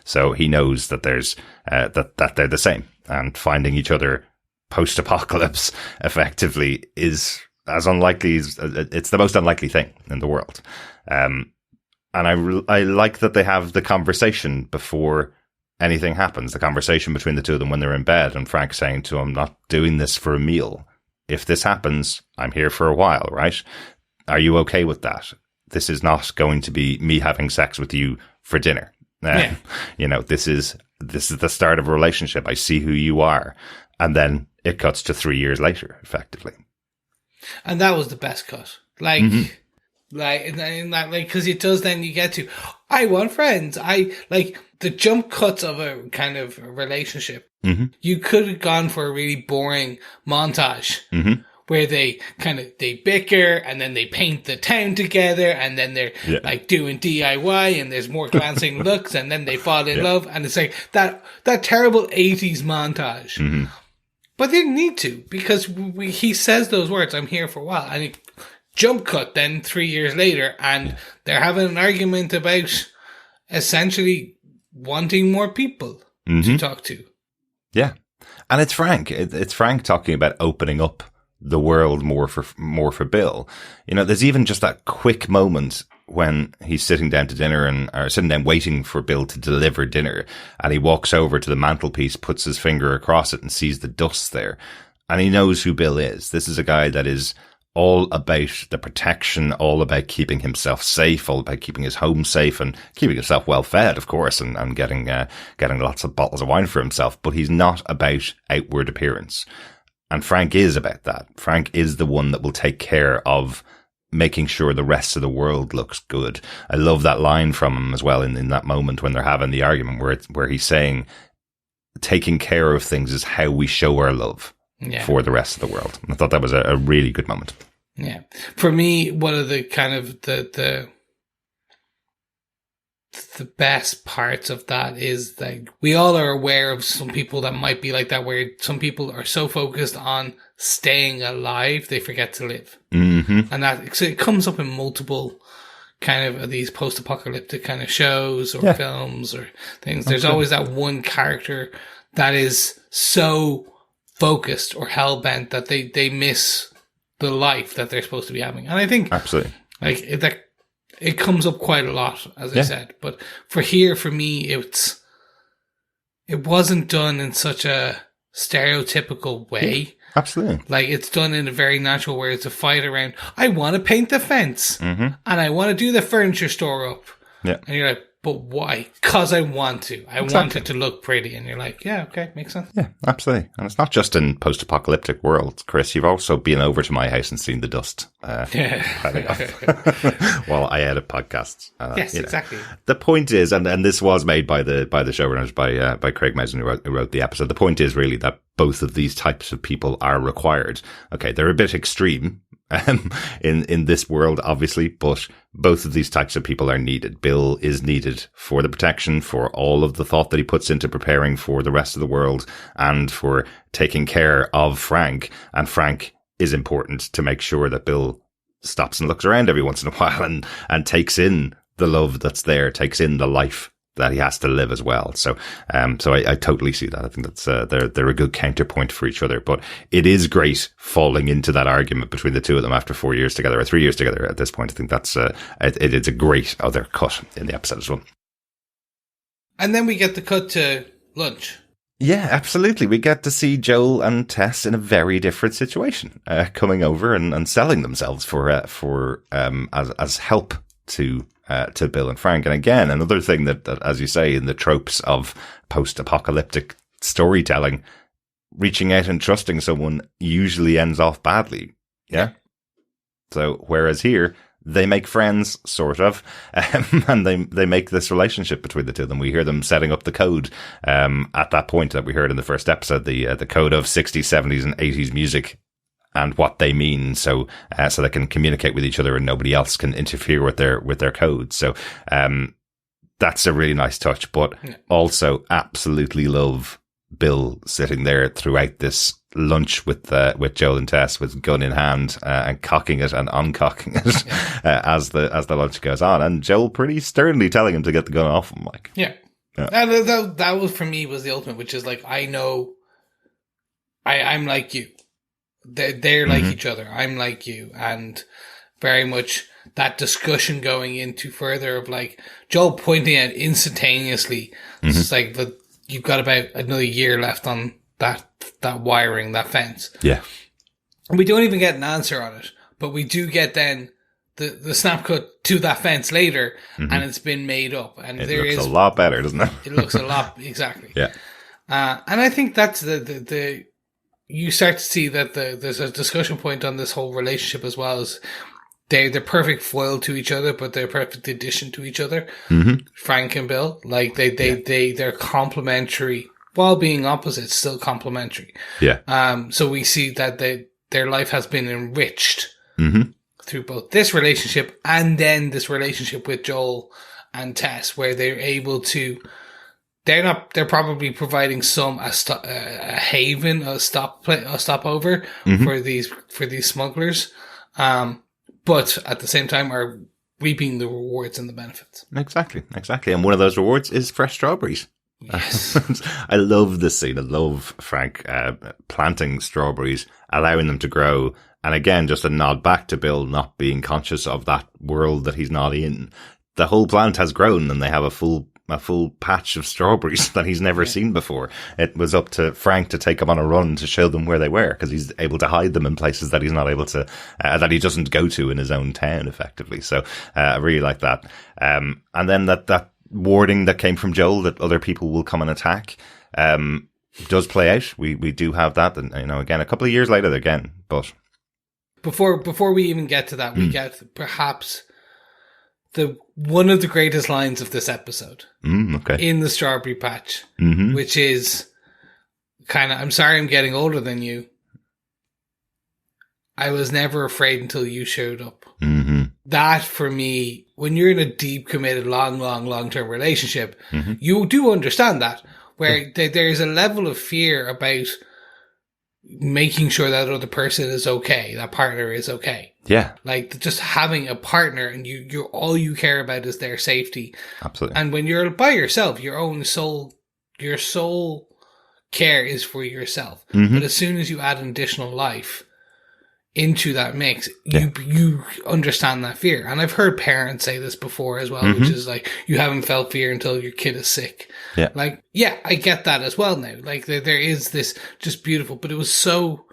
So he knows that there's that they're the same, and finding each other post-apocalypse effectively is as unlikely as it's the most unlikely thing in the world. And I like that they have the conversation before anything happens, the conversation between the two of them when they're in bed, and Frank saying to him, not doing this for a meal. If this happens, I'm here for a while, right? Are you okay with that? This is not going to be me having sex with you for dinner. You know, this is the start of a relationship. I see who you are. And then it cuts to 3 years later, effectively. And that was the best cut. Like, because it does then you get to, I want friends. I like the jump cuts of a kind of relationship. You could have gone for a really boring montage where they bicker and then they paint the town together and then they're like doing DIY and there's more glancing looks and then they fall in love, and it's like that terrible 80s montage. But they didn't need to, because he says those words, I'm here for a while, and he jump cut then 3 years later, and they're having an argument about essentially wanting more people to talk to. Yeah. And it's Frank. It's Frank talking about opening up the world more for Bill. You know, there's even just that quick moment when he's sitting down to dinner or sitting down waiting for Bill to deliver dinner, and he walks over to the mantelpiece, puts his finger across it and sees the dust there. And he knows who Bill is. This is a guy that is all about the protection, all about keeping himself safe, all about keeping his home safe and keeping himself well fed, of course, and getting lots of bottles of wine for himself. But he's not about outward appearance. And Frank is about that. Frank is the one that will take care of making sure the rest of the world looks good. I love that line from him as well in that moment when they're having the argument where he's saying, taking care of things is how we show our love for the rest of the world. I thought that was a really good moment. Yeah. For me, one of the kind of the best parts of that is like, we all are aware of some people that might be like that, where some people are so focused on staying alive, they forget to live. And that, so it comes up in multiple kind of these post-apocalyptic kind of shows or films or things. There's always that one character that is so focused or hell-bent that they miss the life that they're supposed to be having. And I think absolutely, like it comes up quite a lot, as I said. But for me, it wasn't done in such a stereotypical way. Absolutely. Like, it's done in a very natural way. It's a fight around, I want to paint the fence and I want to do the furniture store up. Yeah. And you're like, but why? Because I want to. I want it to look pretty. And you're like, yeah, okay, makes sense. Yeah, absolutely. And it's not just in post-apocalyptic worlds, Chris. You've also been over to my house and seen the dust piling up while I edit podcasts. Yes, exactly. The point is, and this was made by the showrunners, by Craig Mazin, who wrote the episode. The point is really that both of these types of people are required. Okay, they're a bit extreme in this world, obviously, but both of these types of people are needed. Bill is needed for the protection, for all of the thought that he puts into preparing for the rest of the world, and for taking care of Frank. And Frank is important to make sure that Bill stops and looks around every once in a while and takes in the love that's there, takes in the life that he has to live as well. So I totally see that. I think that's, they're a good counterpoint for each other, but it is great falling into that argument between the two of them after 4 years together, or 3 years together at this point. I think that's, it is a great other cut in the episode as well. And then we get the cut to lunch. Yeah, absolutely. We get to see Joel and Tess in a very different situation, coming over and selling themselves as help to Bill and Frank. And again, another thing that, as you say, in the tropes of post-apocalyptic storytelling, reaching out and trusting someone usually ends off badly. Yeah. So, whereas here, they make friends, sort of, and they make this relationship between the two of them. We hear them setting up the code at that point that we heard in the first episode, the code of 60s, 70s, and 80s music, and what they mean, so they can communicate with each other and nobody else can interfere with their code. So that's a really nice touch, but also absolutely love Bill sitting there throughout this lunch with Joel and Tess with gun in hand and cocking it and uncocking it as the lunch goes on, and Joel pretty sternly telling him to get the gun off him. Like, yeah. That was for me was the ultimate, which is like, I know I'm like you. They're like each other. I'm like you, and very much that discussion going into further of like Joel pointing out instantaneously. It's like that you've got about another year left on that wiring, that fence. Yeah. And we don't even get an answer on it, but we do get then the snap cut to that fence later, and it's been made up. And it looks a lot better, doesn't it? It looks a lot, exactly. Yeah. And I think that's the you start to see that there's a discussion point on this whole relationship as well as they're the perfect foil to each other, but they're a perfect addition to each other. Frank and Bill, like they're complementary while being opposites, still complementary. Yeah. So we see that their life has been enriched through both this relationship and then this relationship with Joel and Tess, where they're able to. They're probably providing a haven, a stopover for these smugglers. But at the same time are reaping the rewards and the benefits. Exactly. And one of those rewards is fresh strawberries. Yes. I love this scene. I love Frank planting strawberries, allowing them to grow. And again, just a nod back to Bill not being conscious of that world that he's not in. The whole plant has grown and they have a full patch of strawberries that he's never seen before. It was up to Frank to take them on a run to show them where they were, because he's able to hide them in places that he's not able to, that he doesn't go to in his own town effectively. So, I really like that. And then that warning that came from Joel that other people will come and attack, does play out. We do have that. And, again, a couple of years later again, but before we even get to that, we get perhaps one of the greatest lines of this episode in the strawberry patch, which is kind of, I'm sorry I'm getting older than you. I was never afraid until you showed up. That for me, when you're in a deep, committed, long-term relationship, you do understand that, where there is a level of fear about making sure that other person is okay, that partner is okay. Yeah. Like just having a partner and you're all you care about is their safety. Absolutely. And when you're by yourself, your soul care is for yourself. But as soon as you add an additional life into that mix, you understand that fear. And I've heard parents say this before as well, which is like, you haven't felt fear until your kid is sick. Yeah. Like, yeah, I get that as well now. Like there is this just beautiful, but it was so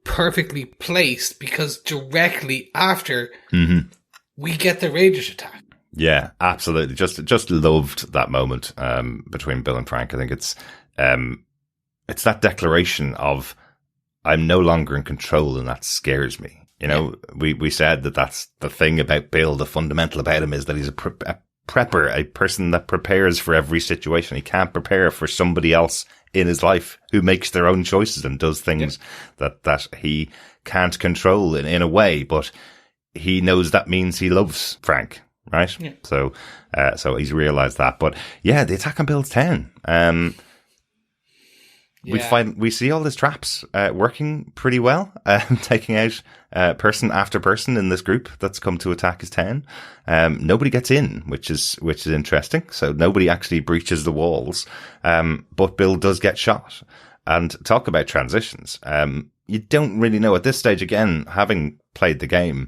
perfectly placed because directly after we get the Raiders attack. Yeah, absolutely. Just loved that moment, between Bill and Frank. I think it's that declaration of, I'm no longer in control, and that scares me. We said that that's the thing about Bill. The fundamental about him is that he's a prepper, a person that prepares for every situation. He can't prepare for somebody else in his life who makes their own choices and does things that he can't control in a way, but he knows that means he loves Frank, right? Yeah. So he's realized that. But yeah, the attack on Bill's town. We see all these traps working pretty well, taking out person after person in this group that's come to attack his town. Nobody gets in, which is interesting. So nobody actually breaches the walls, but Bill does get shot. And talk about transitions. You don't really know at this stage. Again, having played the game,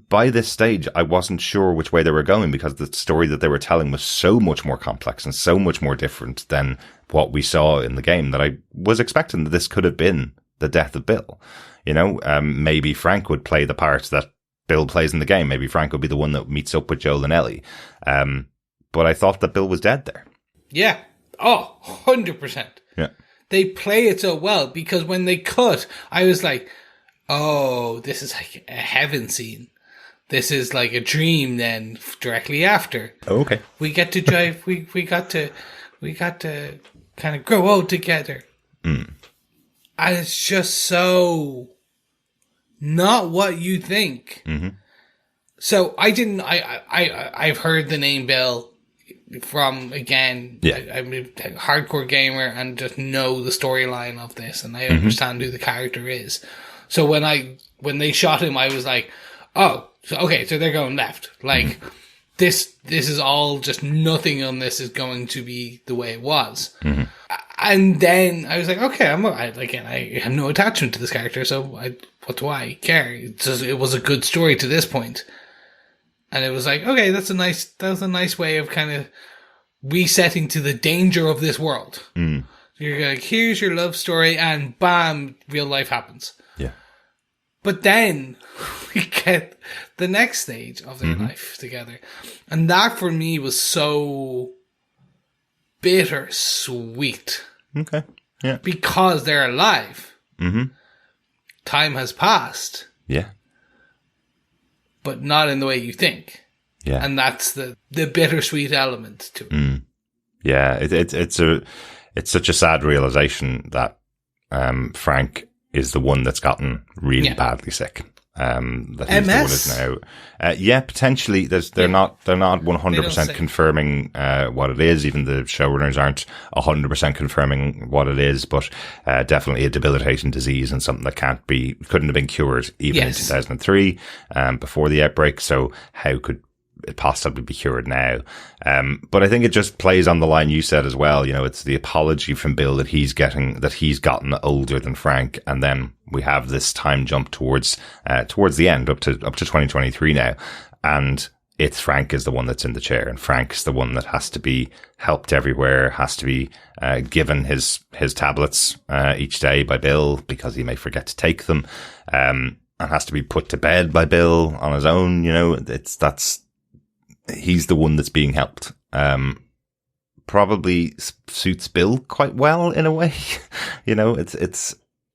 by this stage, I wasn't sure which way they were going because the story that they were telling was so much more complex and so much more different than what we saw in the game that I was expecting that this could have been the death of Bill. Maybe Frank would play the part that Bill plays in the game. Maybe Frank would be the one that meets up with Joel and Ellie. But I thought that Bill was dead there. Yeah. Oh, 100%. Yeah. They play it so well because when they cut, I was like, oh, this is like a heaven scene. This is like a dream then directly after. Oh, okay. We get to drive, we got to kind of grow old together. And it's just so not what you think. So I've heard the name Bill from, again, I'm a hardcore gamer and just know the storyline of this, and I understand who the character is. So when they shot him, I was like, oh, so they're going left. Like, this is all just, nothing on this is going to be the way it was. And then I was like, okay, I have no attachment to this character, so what do I care? It was a good story to this point. And it was like, okay, that was a nice way of kind of resetting to the danger of this world. You're like, here's your love story, and bam, real life happens. Yeah. But then we get the next stage of their life together. And that for me was so bittersweet. Okay. Yeah. Because they're alive. Time has passed. Yeah. But not in the way you think. Yeah. And that's the bittersweet element to it. Yeah. It's such a sad realization that Frank is the one that's gotten really badly sick. That he's the one who's now, potentially. They're not 100% confirming what it is. Even the showrunners aren't 100% confirming what it is, but definitely a debilitating disease and something that couldn't have been cured even in 2003, before the outbreak. So how could it possibly be cured now? But I think it just plays on the line you said as well. You know, it's the apology from Bill that he's gotten older than Frank, and then we have this time jump towards the end, up to 2023 now, and it's Frank is the one that's in the chair, and Frank's the one that has to be helped everywhere, has to be given his tablets each day by Bill because he may forget to take them, and has to be put to bed by Bill on his own. You know, he's the one that's being helped. Probably suits Bill quite well in a way. You know,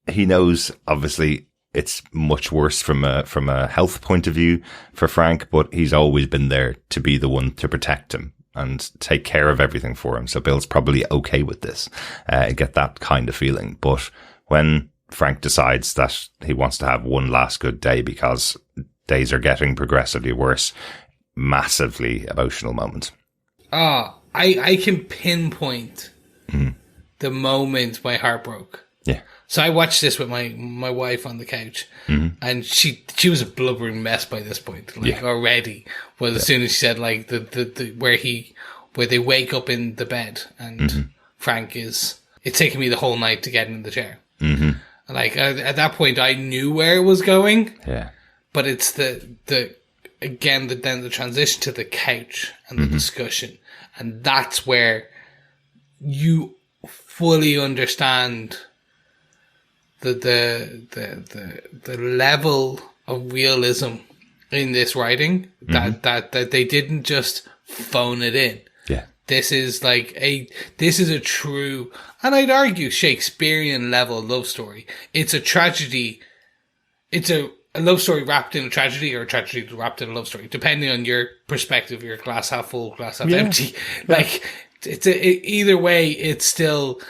he knows obviously it's much worse from a health point of view for Frank, but he's always been there to be the one to protect him and take care of everything for him. So Bill's probably okay with this. Get that kind of feeling. But when Frank decides that he wants to have one last good day because days are getting progressively worse, massively emotional moment. I can pinpoint the moment my heart broke. Yeah. So I watched this with my wife on the couch, and she was a blubbering mess by this point, already. Well, as soon as she said like the where they wake up in the bed and Frank it's taken me the whole night to get in the chair. Like at that point, I knew where it was going. Yeah. But it's then the transition to the couch and the discussion, and that's where you fully understand the level of realism in this writing, that they didn't just phone it in. Yeah. This is a true, and I'd argue Shakespearean level love story. It's a tragedy. It's a love story wrapped in a tragedy, or a tragedy wrapped in a love story, depending on your perspective, your glass half full, glass half empty. Like, either way, it's still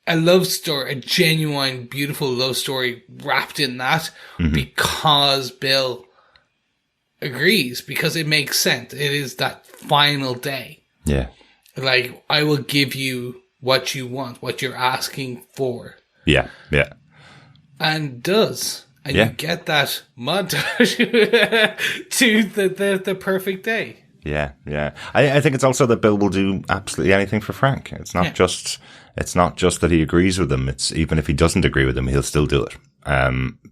a love story, a genuine, beautiful love story wrapped in that, because Bill agrees, because it makes sense. It is that final day. Yeah. Like, I will give you what you want, what you're asking for. Yeah. Yeah. And does. And you get that montage to the perfect day. Yeah, yeah. I think it's also that Bill will do absolutely anything for Frank. It's not just that he agrees with him. It's even if he doesn't agree with him, he'll still do it.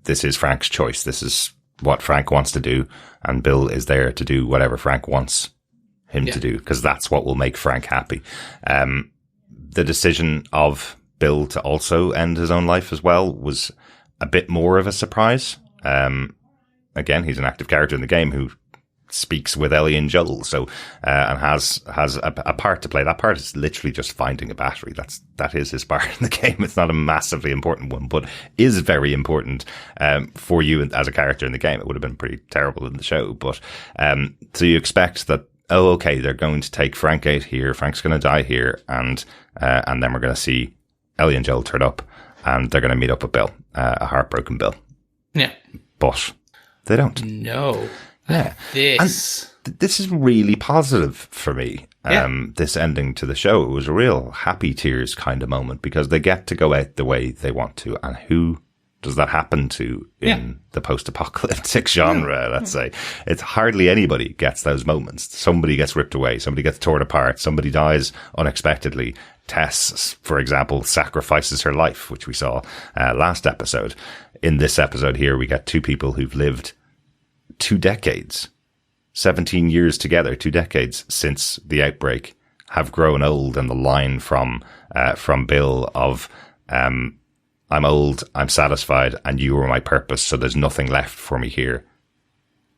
This is Frank's choice. This is what Frank wants to do, and Bill is there to do whatever Frank wants him to do, because that's what will make Frank happy. The decision of Bill to also end his own life as well was a bit more of a surprise. Again, he's an active character in the game who speaks with Ellie and Joel, so and has a part to play. That part is literally just finding a battery. That is his part in the game. It's not a massively important one, but is very important for you as a character in the game. It would have been pretty terrible in the show, but so you expect that. Oh, okay, they're going to take Frank out here. Frank's going to die here, and then we're going to see Ellie and Joel turn up, and they're going to meet up with Bill, a heartbroken Bill. Yeah, but they don't. No. Yeah, This is really positive for me. this ending to the show. It was a real happy tears kind of moment because they get to go out the way they want to. And who does that happen to in the post-apocalyptic genre, let's say? It's hardly anybody gets those moments. Somebody gets ripped away. Somebody gets torn apart. Somebody dies unexpectedly. Tess, for example, sacrifices her life, which we saw last episode. In this episode here, we get two people who've lived 2 decades, 17 years together, 2 decades since the outbreak, have grown old. And the line from Bill of, I'm old, I'm satisfied, and you are my purpose, so there's nothing left for me here.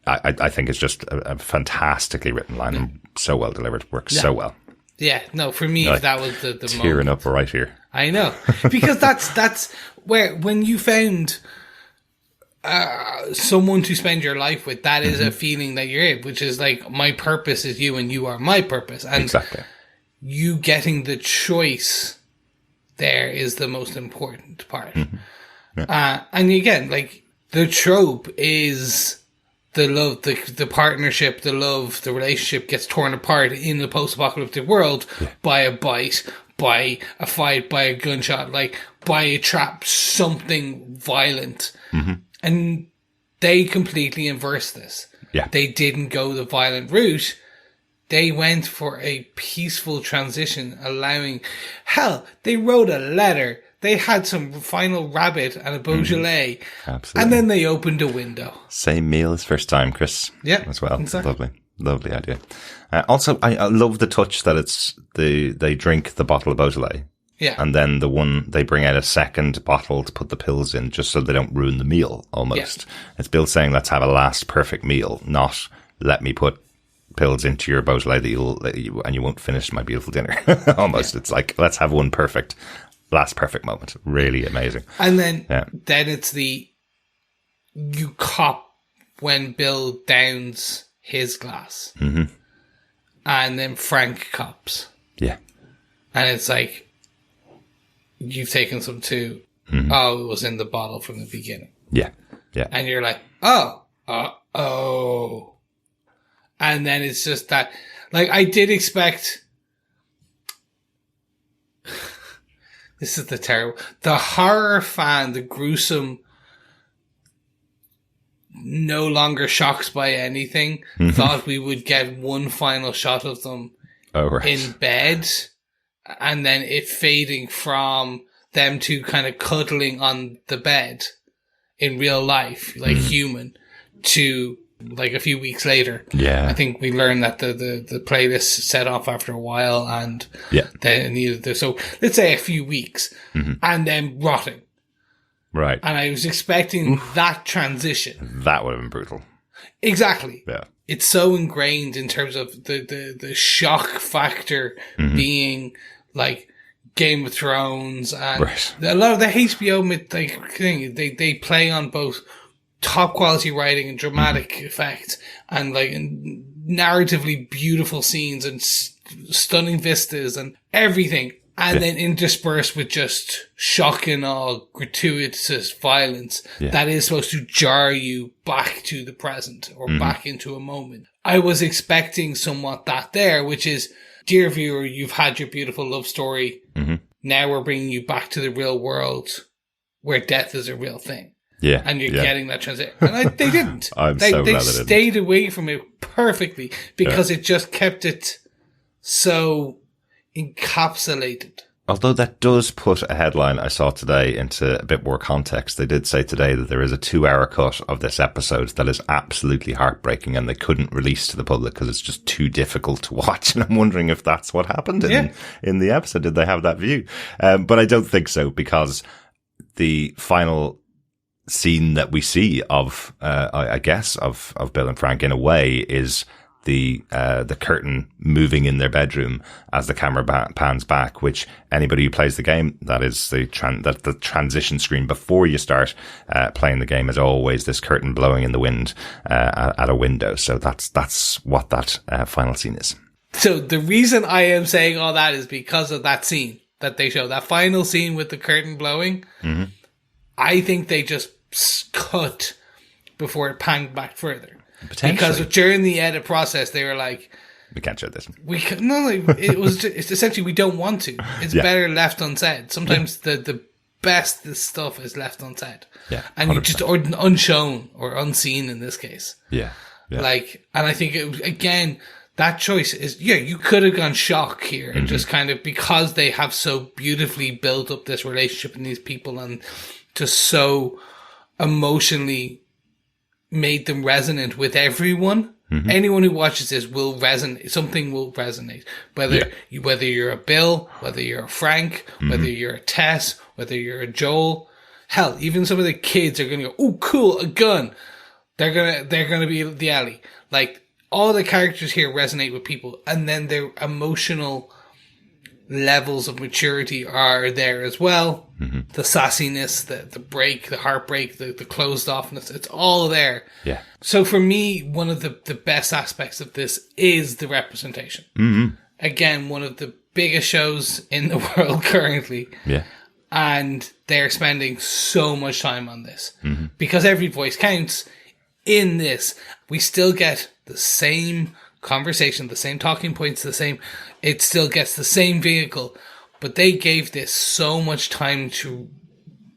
I think it's just a fantastically written line and so well delivered. Works so well. Yeah, no, for me, that was the tearing moment. up right here. I know. Because that's where, when you found someone to spend your life with, that is a feeling that you're in, which is like, my purpose is you and you are my purpose. And exactly. You getting the choice there is the most important part. And again, like, the trope is the love, the partnership, the love, the relationship gets torn apart in the post-apocalyptic world by a bite, by a fight, by a gunshot, like by a trap, something violent. And they completely inverse this. They didn't go the violent route. They went for a peaceful transition, allowing, hell, they wrote a letter. They had some final rabbit and a Beaujolais. Absolutely. And then they opened a window. Same meal as first time, Chris. Yeah. As well. Exactly. Lovely idea. Also, I love the touch that it's they drink the bottle of Beaujolais. Yeah. And then they bring out a second bottle to put the pills in just so they don't ruin the meal almost. It's Bill saying, let's have a last perfect meal, not let me put pills into your Beaujolais and you won't finish my beautiful dinner. Almost. It's like, let's have one last perfect moment. Really amazing. And then it's you cop when Bill downs his glass. And then Frank cops. Yeah. And it's like, you've taken some too. Oh, it was in the bottle from the beginning. Yeah. Yeah. And you're like, oh. And then it's just that, like, I did expect, this is the horror fan, the gruesome, no longer shocked by anything, thought we would get one final shot of them in bed, and then it fading from them two kind of cuddling on the bed in real life, like human, to like a few weeks later. Yeah. I think we learned that the playlist set off after a while, and then so let's say a few weeks, and then rotting. Right. And I was expecting that transition. That would have been brutal. Exactly. Yeah. It's so ingrained in terms of the shock factor being like Game of Thrones, and a lot of the HBO thing, they play on both top quality writing and dramatic effect, and like narratively beautiful scenes and stunning vistas and everything, and then interspersed with just shock and all gratuitous violence that is supposed to jar you back to the present or back into a moment. I was expecting somewhat that there, which is, dear viewer, you've had your beautiful love story. Now we're bringing you back to the real world where death is a real thing. Yeah. And you're getting that transition. And they didn't. They stayed away from it perfectly because it just kept it so encapsulated. Although that does put a headline I saw today into a bit more context. They did say today that there is a 2-hour cut of this episode that is absolutely heartbreaking and they couldn't release to the public because it's just too difficult to watch. And I'm wondering if that's what happened in the episode. Did they have that view? But I don't think so, because the final scene that we see of, I guess, of Bill and Frank in a way is the curtain moving in their bedroom as the camera pans back, which anybody who plays the game, that is the transition screen before you start playing the game, is always this curtain blowing in the wind at a window. So that's what that final scene is. So the reason I am saying all that is because of that scene that they show, that final scene with the curtain blowing. I think they just cut before it panned back further. Because during the edit process, they were like, We can't show this. It's essentially we don't want to. It's better left unsaid. Sometimes the best stuff is left unsaid. Yeah, and 100%. you just or unshown or unseen in this case. Yeah. And I think again that choice is you could have gone shock here and just kind of because they have so beautifully built up this relationship and these people and just so emotionally made them resonant with everyone. Anyone who watches this will resonate. Something will resonate. Whether you're a Bill, whether you're a Frank, whether you're a Tess, whether you're a Joel. Hell, even some of the kids are going to go, "Oh, cool, a gun." They're gonna be the Ellie. Like all the characters here resonate with people, and then their emotional levels of maturity are there as well. The sassiness, the break, the heartbreak, the closed offness, it's all there. Yeah. So for me, one of the best aspects of this is the representation. Again, one of the biggest shows in the world currently. Yeah. And they're spending so much time on this. Because every voice counts in this. We still get the same conversation, the same talking points, it still gets the same vehicle, but they gave this so much time to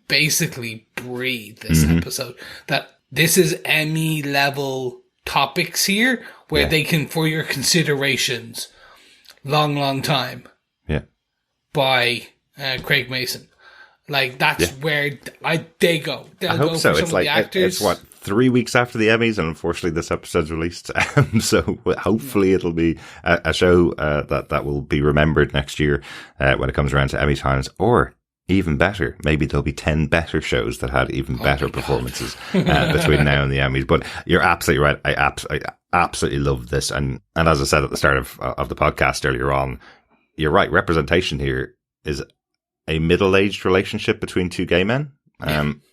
basically breathe this episode that this is Emmy level topics here where they can, for your considerations, long time. Yeah. By Craig Mason. Like that's where they go. They'll I hope go so. for It's some of like the actors. it's what 3 weeks after the Emmys, and unfortunately this episode's released. So hopefully it'll be a show that will be remembered next year when it comes around to Emmy times, or even better, maybe there'll be 10 better shows that had even better performances between now and the Emmys. But you're absolutely right. I absolutely love this, and as I said at the start of the podcast earlier on, you're right. Representation here is a middle-aged relationship between two gay men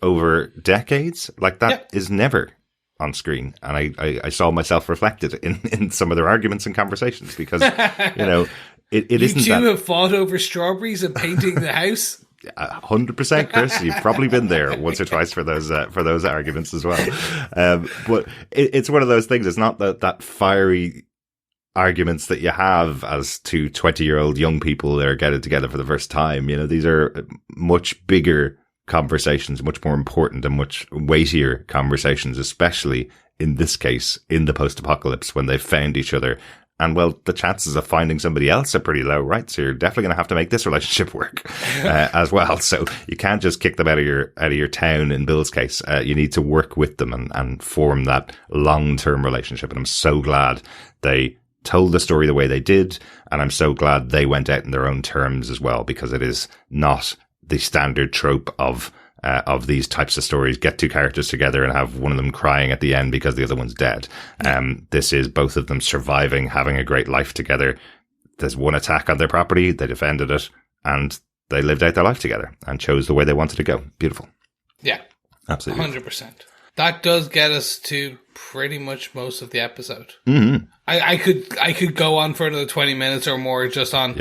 over decades. Like that is never on screen. And I saw myself reflected in some of their arguments and conversations because, it isn't that. You two have fought over strawberries and painting the house? 100%, Chris. You've probably been there once or twice for those arguments as well. But it's one of those things. It's not that fiery arguments that you have as two 20-year-old young people that are getting together for the first time. These are much bigger conversations, much more important and much weightier conversations, especially in this case, in the post-apocalypse when they've found each other. And well, the chances of finding somebody else are pretty low, right? So you're definitely going to have to make this relationship work as well. So you can't just kick them out of your town. In Bill's case, you need to work with them and form that long-term relationship. And I'm so glad they told the story the way they did, and I'm so glad they went out in their own terms as well, because it is not the standard trope of these types of stories. Get two characters together and have one of them crying at the end because the other one's dead. This is both of them surviving, having a great life together. There's one attack on their property, they defended it, and they lived out their life together and chose the way they wanted to go. Beautiful. Yeah. Absolutely. 100%. That does get us to pretty much most of the episode. I could go on for another 20 minutes or more just on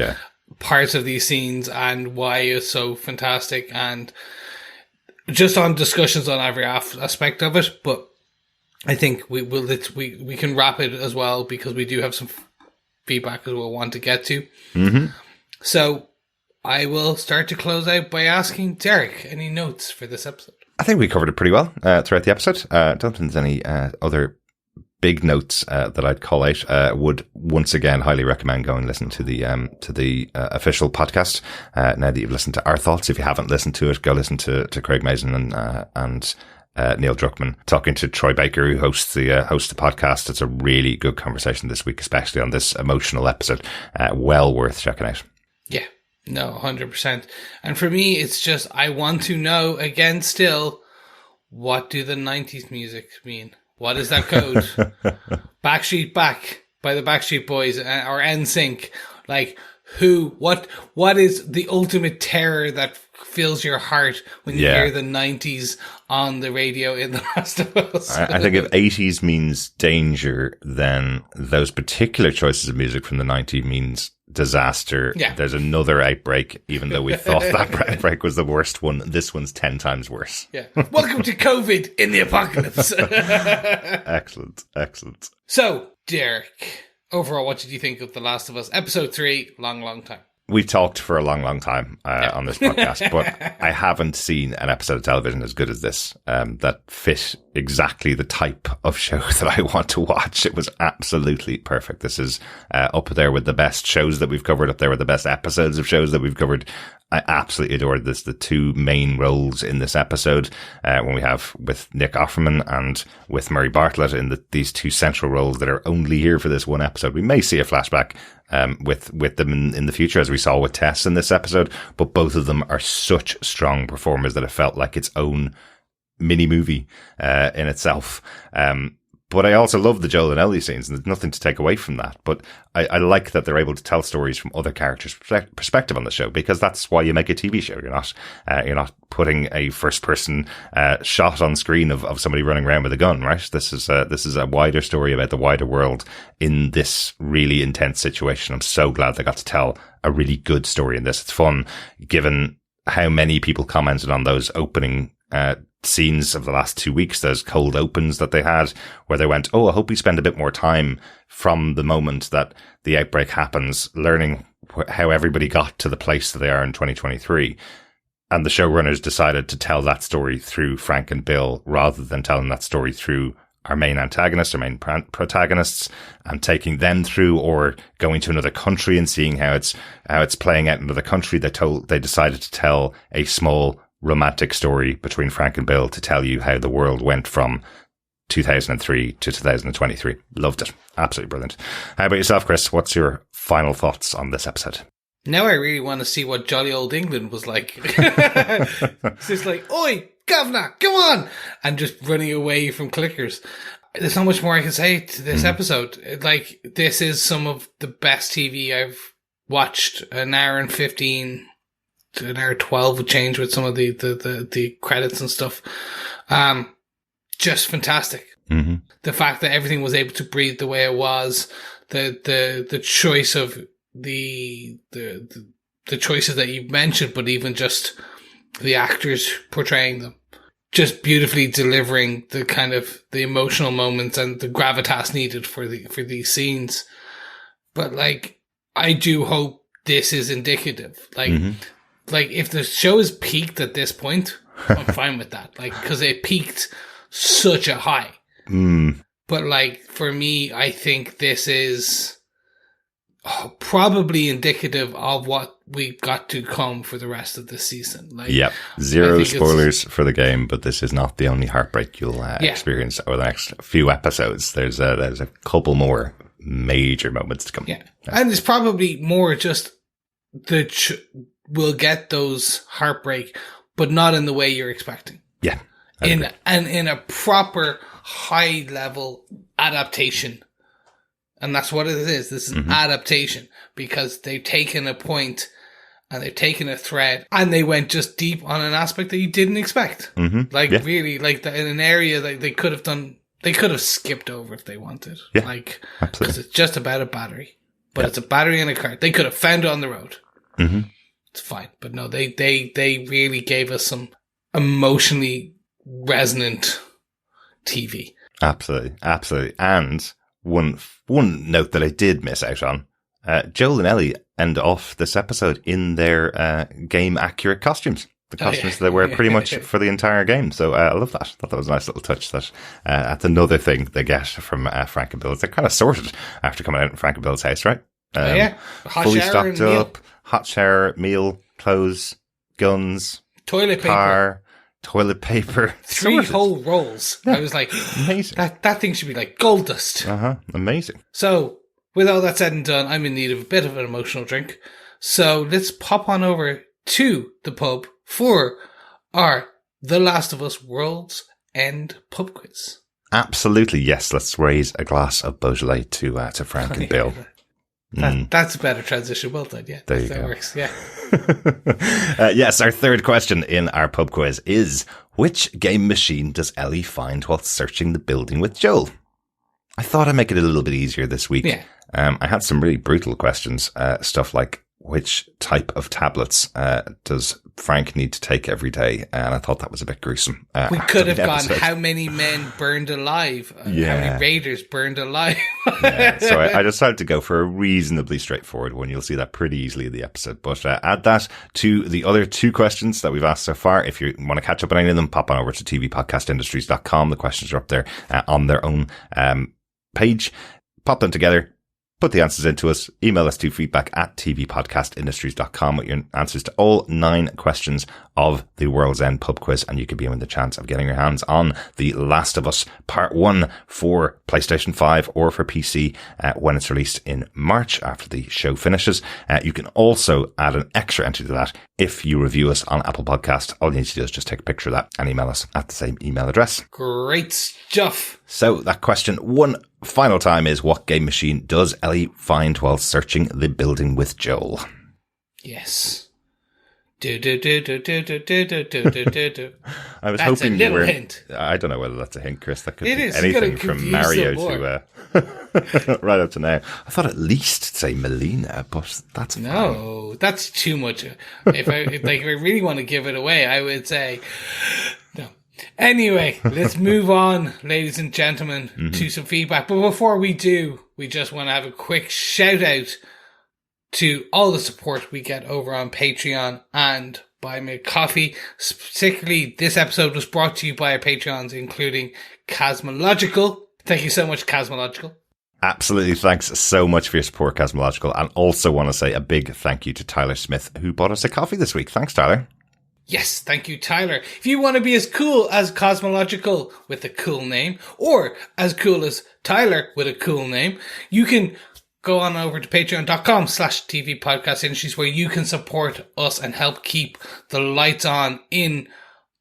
parts of these scenes and why it's so fantastic, and just on discussions on every aspect of it. But I think we can wrap it as well, because we do have some feedback that we'll want to get to. So I will start to close out by asking Derek, any notes for this episode? I think we covered it pretty well throughout the episode. I don't think there's any other big notes that I'd call out. Would once again highly recommend going and listen to the official podcast. Now that you've listened to our thoughts, if you haven't listened to it, go listen to Craig Mason and Neil Druckmann talking to Troy Baker, who hosts the podcast. It's a really good conversation this week, especially on this emotional episode. Well worth checking out. Yeah. No, 100%. And for me, it's just, I want to know, again, still, what do the 90s music mean? What is that code? Backstreet Back by the Backstreet Boys or NSYNC. Like, what is the ultimate terror that fills your heart when you hear the 90s on the radio in The Last of Us? I think if 80s means danger, then those particular choices of music from the 90s means disaster. There's another outbreak, even though we thought that outbreak was the worst one. This one's 10 times worse. Welcome to COVID in the apocalypse. Excellent. So, Derek, overall, what did you think of The Last of Us? Episode 3, long time. We talked for a long time on this podcast, but I haven't seen an episode of television as good as this that fit exactly the type of show that I want to watch. It was absolutely perfect. This is up there with the best shows that we've covered, up there with the best episodes of shows that we've covered. I absolutely adored this. The two main roles in this episode, when we have with Nick Offerman and with Murray Bartlett in these two central roles that are only here for this one episode. We may see a flashback with them in the future, as we saw with Tess in this episode, but both of them are such strong performers that it felt like its own mini movie in itself. But I also love the Joel and Ellie scenes, and there's nothing to take away from that. But I like that they're able to tell stories from other characters' perspective on the show, because that's why you make a TV show. You're not putting a first-person shot on screen of somebody running around with a gun, right? This is a wider story about the wider world in this really intense situation. I'm so glad they got to tell a really good story in this. It's fun, given how many people commented on those opening scenes of the last 2 weeks, those cold opens that they had, where they went, I hope we spend a bit more time from the moment that the outbreak happens, learning how everybody got to the place that they are in 2023. And the showrunners decided to tell that story through Frank and Bill, rather than telling that story through our main antagonists, our main protagonists, and taking them through, or going to another country and seeing how it's playing out in another country. They decided to tell a small romantic story between Frank and Bill to tell you how the world went from 2003 to 2023. Loved it. Absolutely brilliant. How about yourself, Chris? What's your final thoughts on this episode? Now I really want to see what jolly old England was like. It's just like, oi, governor, come on! And just running away from clickers. There's not much more I can say to this episode. Like, this is some of the best TV I've watched. An hour and 15 to an hour 12 would change with some of the credits and stuff. Just fantastic. Mm-hmm. The fact that everything was able to breathe the way it was, the choice of the choices that you mentioned, but even just the actors portraying them, just beautifully delivering the kind of the emotional moments and the gravitas needed for these scenes. But like, I do hope this is indicative. Like, if the show is peaked at this point, I'm fine with that. Like, because it peaked such a high. But like, for me, I think this is probably indicative of what we've got to come for the rest of the season. Like, yep. Zero spoilers for the game, but this is not the only heartbreak you'll experience over the next few episodes. There's a couple more major moments to come. Yeah. And it's probably more just we'll get those heartbreak, but not in the way you're expecting. Yeah. In a proper high level adaptation. And that's what it is. This is adaptation, because they've taken a point and they've taken a thread and they went just deep on an aspect that you didn't expect. Really, like in an area that they could have skipped over if they wanted. Yeah, like, because it's just about a battery, but it's a battery in a car. They could have found it on the road. It's fine. But no, they really gave us some emotionally resonant TV. Absolutely. And one note that I did miss out on, Joel and Ellie end off this episode in their game accurate costumes. The costumes they wear pretty much for the entire game. So I love that. I thought that was a nice little touch. That's another thing they get from Frank and Bill's. They're kind of sorted after coming out in Frank and Bill's house, right? Hot fully shower stocked up, hot shower, meal, clothes, guns, toilet car, toilet paper. 3 whole rolls. I was like, amazing. That thing should be like gold dust. Amazing. So, with all that said and done, I'm in need of a bit of an emotional drink. So let's pop on over to the pub for our The Last of Us World's End pub quiz. Absolutely, yes. Let's raise a glass of Beaujolais to Frank and Bill. That's a better transition. Well done, yeah. There you that go. Works, yeah. Yes, our third question in our pub quiz is, which game machine does Ellie find while searching the building with Joel? I thought I'd make it a little bit easier this week. Yeah. I had some really brutal questions, stuff like, which type of tablets does Frank need to take every day? And I thought that was a bit gruesome. We could have gone, how many men burned alive? How many raiders burned alive? So I decided to go for a reasonably straightforward one. You'll see that pretty easily in the episode. But add that to the other 2 questions that we've asked so far. If you want to catch up on any of them, pop on over to tvpodcastindustries.com. The questions are up there on their own page. Pop them together. Put the answers into us. Email us to feedback@tvpodcastindustries.com with your answers to all 9 questions of the World's End pub quiz, and you could be in the chance of getting your hands on The Last of Us Part 1 for PlayStation 5 or for PC when it's released in March after the show finishes. You can also add an extra entry to that if you review us on Apple Podcast. All you need to do is just take a picture of that and email us at the same email address. Great stuff. So that question one final time is, what game machine does Ellie find while searching the building with Joel? Yes. I was that's hoping a little hint. I don't know whether that's a hint, Chris. That could it be is. anything from Mario to right up to now. I thought at least say Melina, but that's fine. That's too much. If I really want to give it away, I would say no. Anyway, let's move on, ladies and gentlemen, to some feedback. But before we do, we just want to have a quick shout out to all the support we get over on Patreon and Buy Me a Coffee. Particularly, this episode was brought to you by our Patreons, including Cosmological. Thank you so much, Cosmological. Absolutely. Thanks so much for your support, Cosmological. And also want to say a big thank you to Tyler Smith, who bought us a coffee this week. Thanks, Tyler. Yes, thank you, Tyler. If you want to be as cool as Cosmological with a cool name, or as cool as Tyler with a cool name, you can go on over to patreon.com/TV Podcast Industries, where you can support us and help keep the lights on in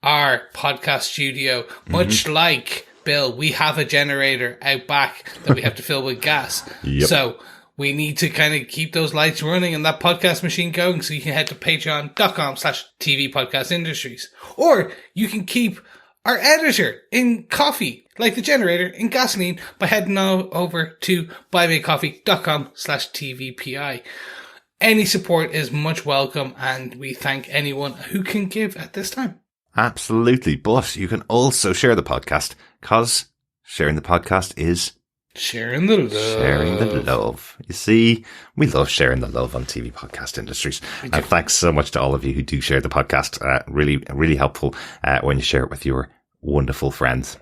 our podcast studio. Much like Bill, we have a generator out back that we have to fill with gas. Yep. So we need to kind of keep those lights running and that podcast machine going. So you can head to patreon.com/TV Podcast Industries, or you can keep our editor in coffee, like the generator, in gasoline, by heading over to buymeacoffee.com/TVPI. Any support is much welcome, and we thank anyone who can give at this time. Absolutely. But you can also share the podcast, because sharing the podcast is sharing the love. Sharing the love. You see, we love sharing the love on TV Podcast Industries. And thanks so much to all of you who do share the podcast. Really, really helpful when you share it with your wonderful friends.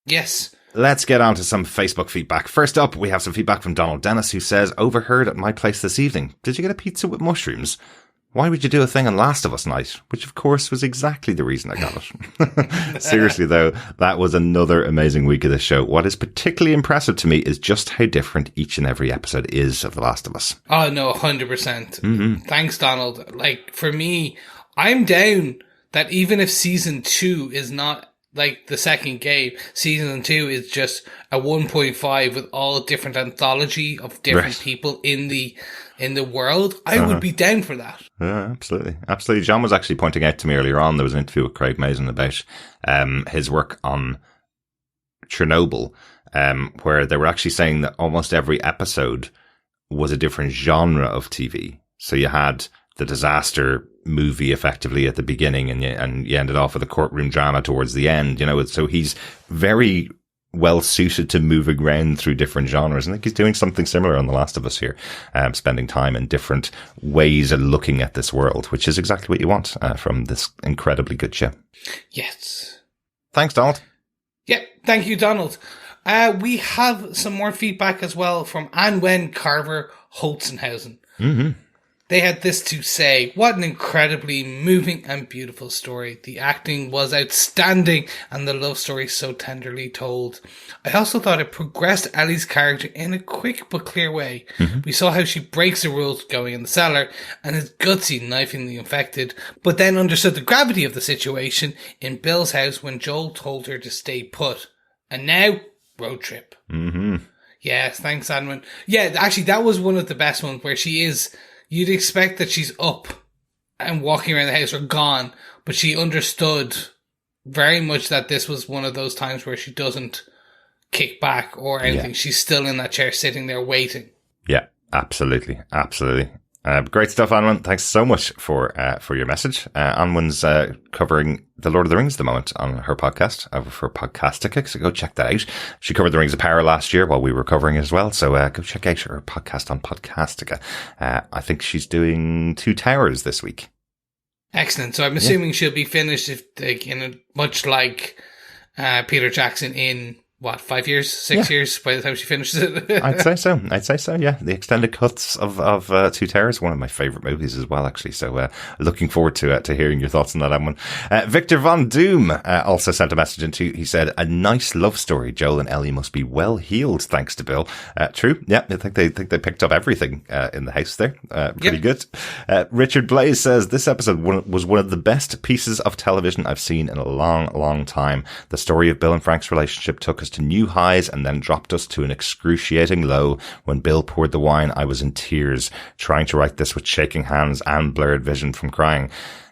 Yes. Let's get on to some Facebook feedback. First up, we have some feedback from Donald Dennis, who says, overheard at my place this evening. Did you get a pizza with mushrooms? Why would you do a thing on Last of Us night? Which, of course, was exactly the reason I got it. Seriously, though, that was another amazing week of the show. What is particularly impressive to me is just how different each and every episode is of The Last of Us. Oh, no, 100%. Thanks, Donald. Like, for me, I'm down that even if season 2 is not like the second game, season 2 is just a 1.5 with all different anthology of different people in the world. I would be down for that. Yeah, absolutely. Absolutely. John was actually pointing out to me earlier on, there was an interview with Craig Mazin about his work on Chernobyl, where they were actually saying that almost every episode was a different genre of TV. So you had the disaster movie effectively at the beginning, and you ended off with a courtroom drama towards the end, you know. So he's very well suited to moving around through different genres. And I think he's doing something similar on The Last of Us here, spending time in different ways of looking at this world, which is exactly what you want from this incredibly good show. Yes. Thanks, Donald. Yeah, thank you, Donald. We have some more feedback as well from Anwen Carver Holzenhausen. They had this to say: what an incredibly moving and beautiful story. The acting was outstanding and the love story so tenderly told. I also thought it progressed Ellie's character in a quick but clear way. We saw how she breaks the rules going in the cellar and is gutsy knifing the infected, but then understood the gravity of the situation in Bill's house when Joel told her to stay put. And now, road trip. Yes, thanks, Anwen. Yeah, actually, that was one of the best ones where she is... You'd expect that she's up and walking around the house or gone, but she understood very much that this was one of those times where she doesn't kick back or anything. Yeah. She's still in that chair sitting there waiting. Yeah, absolutely. Absolutely. Great stuff, Anwen. Thanks so much for your message. Anwen's covering The Lord of the Rings at the moment on her podcast over for Podcastica, so go check that out. She covered The Rings of Power last year while we were covering it as well, so go check out her podcast on Podcastica. I think she's doing Two Towers this week. Excellent. So I'm assuming she'll be finished much like Peter Jackson in 5 years, 6 years by the time she finishes it. I'd say so. Yeah, the extended cuts of Two Towers, one of my favorite movies as well, actually. So looking forward to hearing your thoughts on that one. Victor Von Doom also sent a message into. He said, "A nice love story. Joel and Ellie must be well healed, thanks to Bill." True. Yeah, I think they picked up everything in the house there. Pretty good. Richard Blaze says, "This episode was one of the best pieces of television I've seen in a long, long time. The story of Bill and Frank's relationship took us to new highs and then dropped us to an excruciating low. When Bill poured the wine, I was in tears, trying to write this with shaking hands and blurred vision from crying.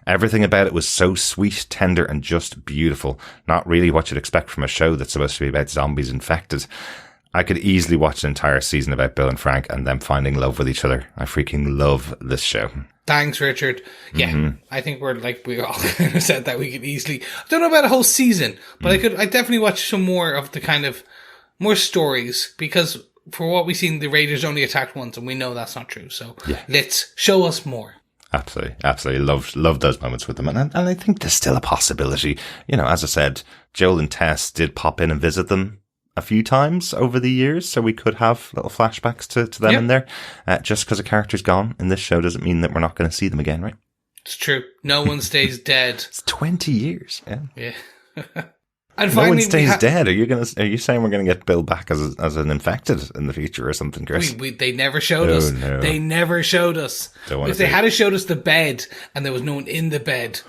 Everything about it was so sweet, tender, and just beautiful. Not really what you'd expect from a show that's supposed to be about zombies infected. I could easily watch an entire season about Bill and Frank and them finding love with each other. I freaking love this show." Thanks, Richard. Yeah, I think we all kind of said that we could easily. I don't know about a whole season, but I definitely watch some more of the kind of more stories, because for what we've seen, the Raiders only attacked once, and we know that's not true. So let's show us more. Absolutely. Love those moments with them. And I think there's still a possibility. As I said, Joel and Tess did pop in and visit them a few times over the years, so we could have little flashbacks to them in there. Just because a character's gone in this show doesn't mean that we're not going to see them again, right? It's true. No one stays dead. It's 20 years. Yeah. And no one stays dead. Are you saying we're going to get Bill back as an infected in the future or something, Chris? They never showed us. No. They never showed us. If they had showed us the bed and there was no one in the bed,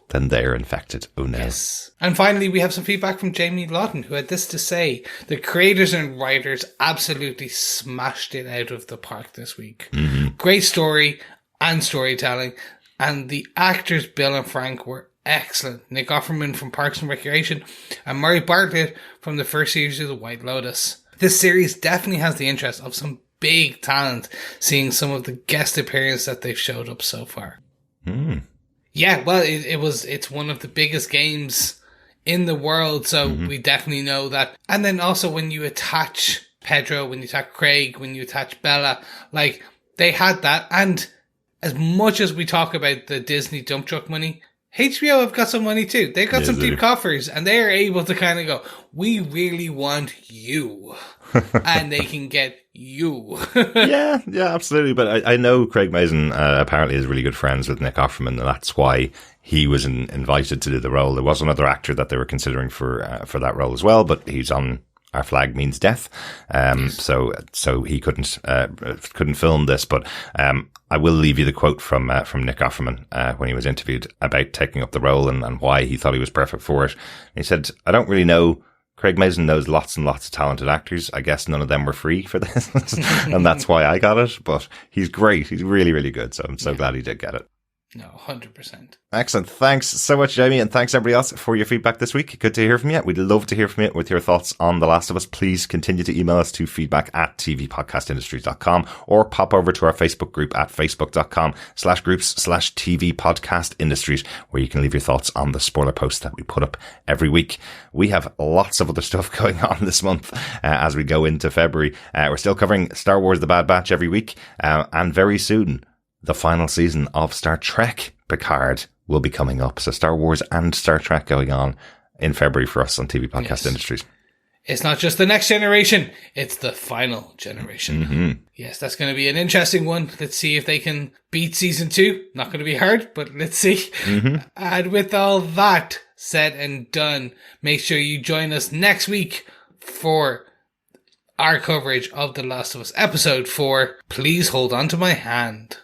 then they're infected. Oh no. Yes. And finally, we have some feedback from Jamie Lawton, who had this to say: "The creators and writers absolutely smashed it out of the park this week. Great story and storytelling, and the actors Bill and Frank were excellent. Nick Offerman from Parks and Recreation and Murray Bartlett from the first series of The White Lotus. This series definitely has the interest of some big talent, seeing some of the guest appearances that they've showed up so far." Yeah, well, it's one of the biggest games in the world, so we definitely know that. And then also when you attach Pedro, when you attach Craig, when you attach Bella, they had that. And as much as we talk about the Disney dump truck money, HBO have got some money too. They've got some deep coffers, and they are able to kind of go, "We really want you." And they can get you. yeah, absolutely. But I know Craig Mazin apparently is really good friends with Nick Offerman, and that's why he was invited to do the role. There was another actor that they were considering for that role as well, but he's on Our Flag Means Death. So he couldn't film this, but I will leave you the quote from Nick Offerman when he was interviewed about taking up the role and why he thought he was perfect for it. And he said, "I don't really know. Craig Mazin knows lots and lots of talented actors. I guess none of them were free for this, and that's why I got it. But he's great. He's really, really good. So I'm so glad he did get it." No, 100%. Excellent. Thanks so much, Jamie, and thanks everybody else for your feedback this week. Good to hear from you. We'd love to hear from you with your thoughts on The Last of Us. Please continue to email us to feedback@tvpodcastindustries.com or pop over to our Facebook group at facebook.com/groups/tvpodcastindustries, where you can leave your thoughts on the spoiler post that we put up every week. We have lots of other stuff going on this month as we go into February. We're still covering Star Wars The Bad Batch every week, and very soon the final season of Star Trek Picard will be coming up. So Star Wars and Star Trek going on in February for us on TV Podcast Industries. It's not just the next generation, it's the final generation. Yes, that's going to be an interesting one. Let's see if they can beat season 2. Not going to be hard, but let's see. And with all that said and done, make sure you join us next week for our coverage of The Last of Us episode 4. Please hold on to my hand.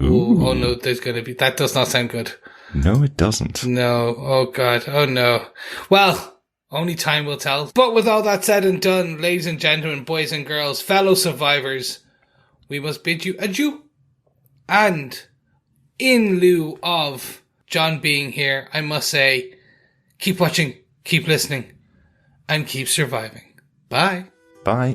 Oh no, there's going to be... That does not sound good. No, it doesn't. No. Oh God. Oh no. Well, only time will tell. But with all that said and done, ladies and gentlemen, boys and girls, fellow survivors, we must bid you adieu. And in lieu of John being here, I must say, keep watching, keep listening, and keep surviving. Bye. Bye.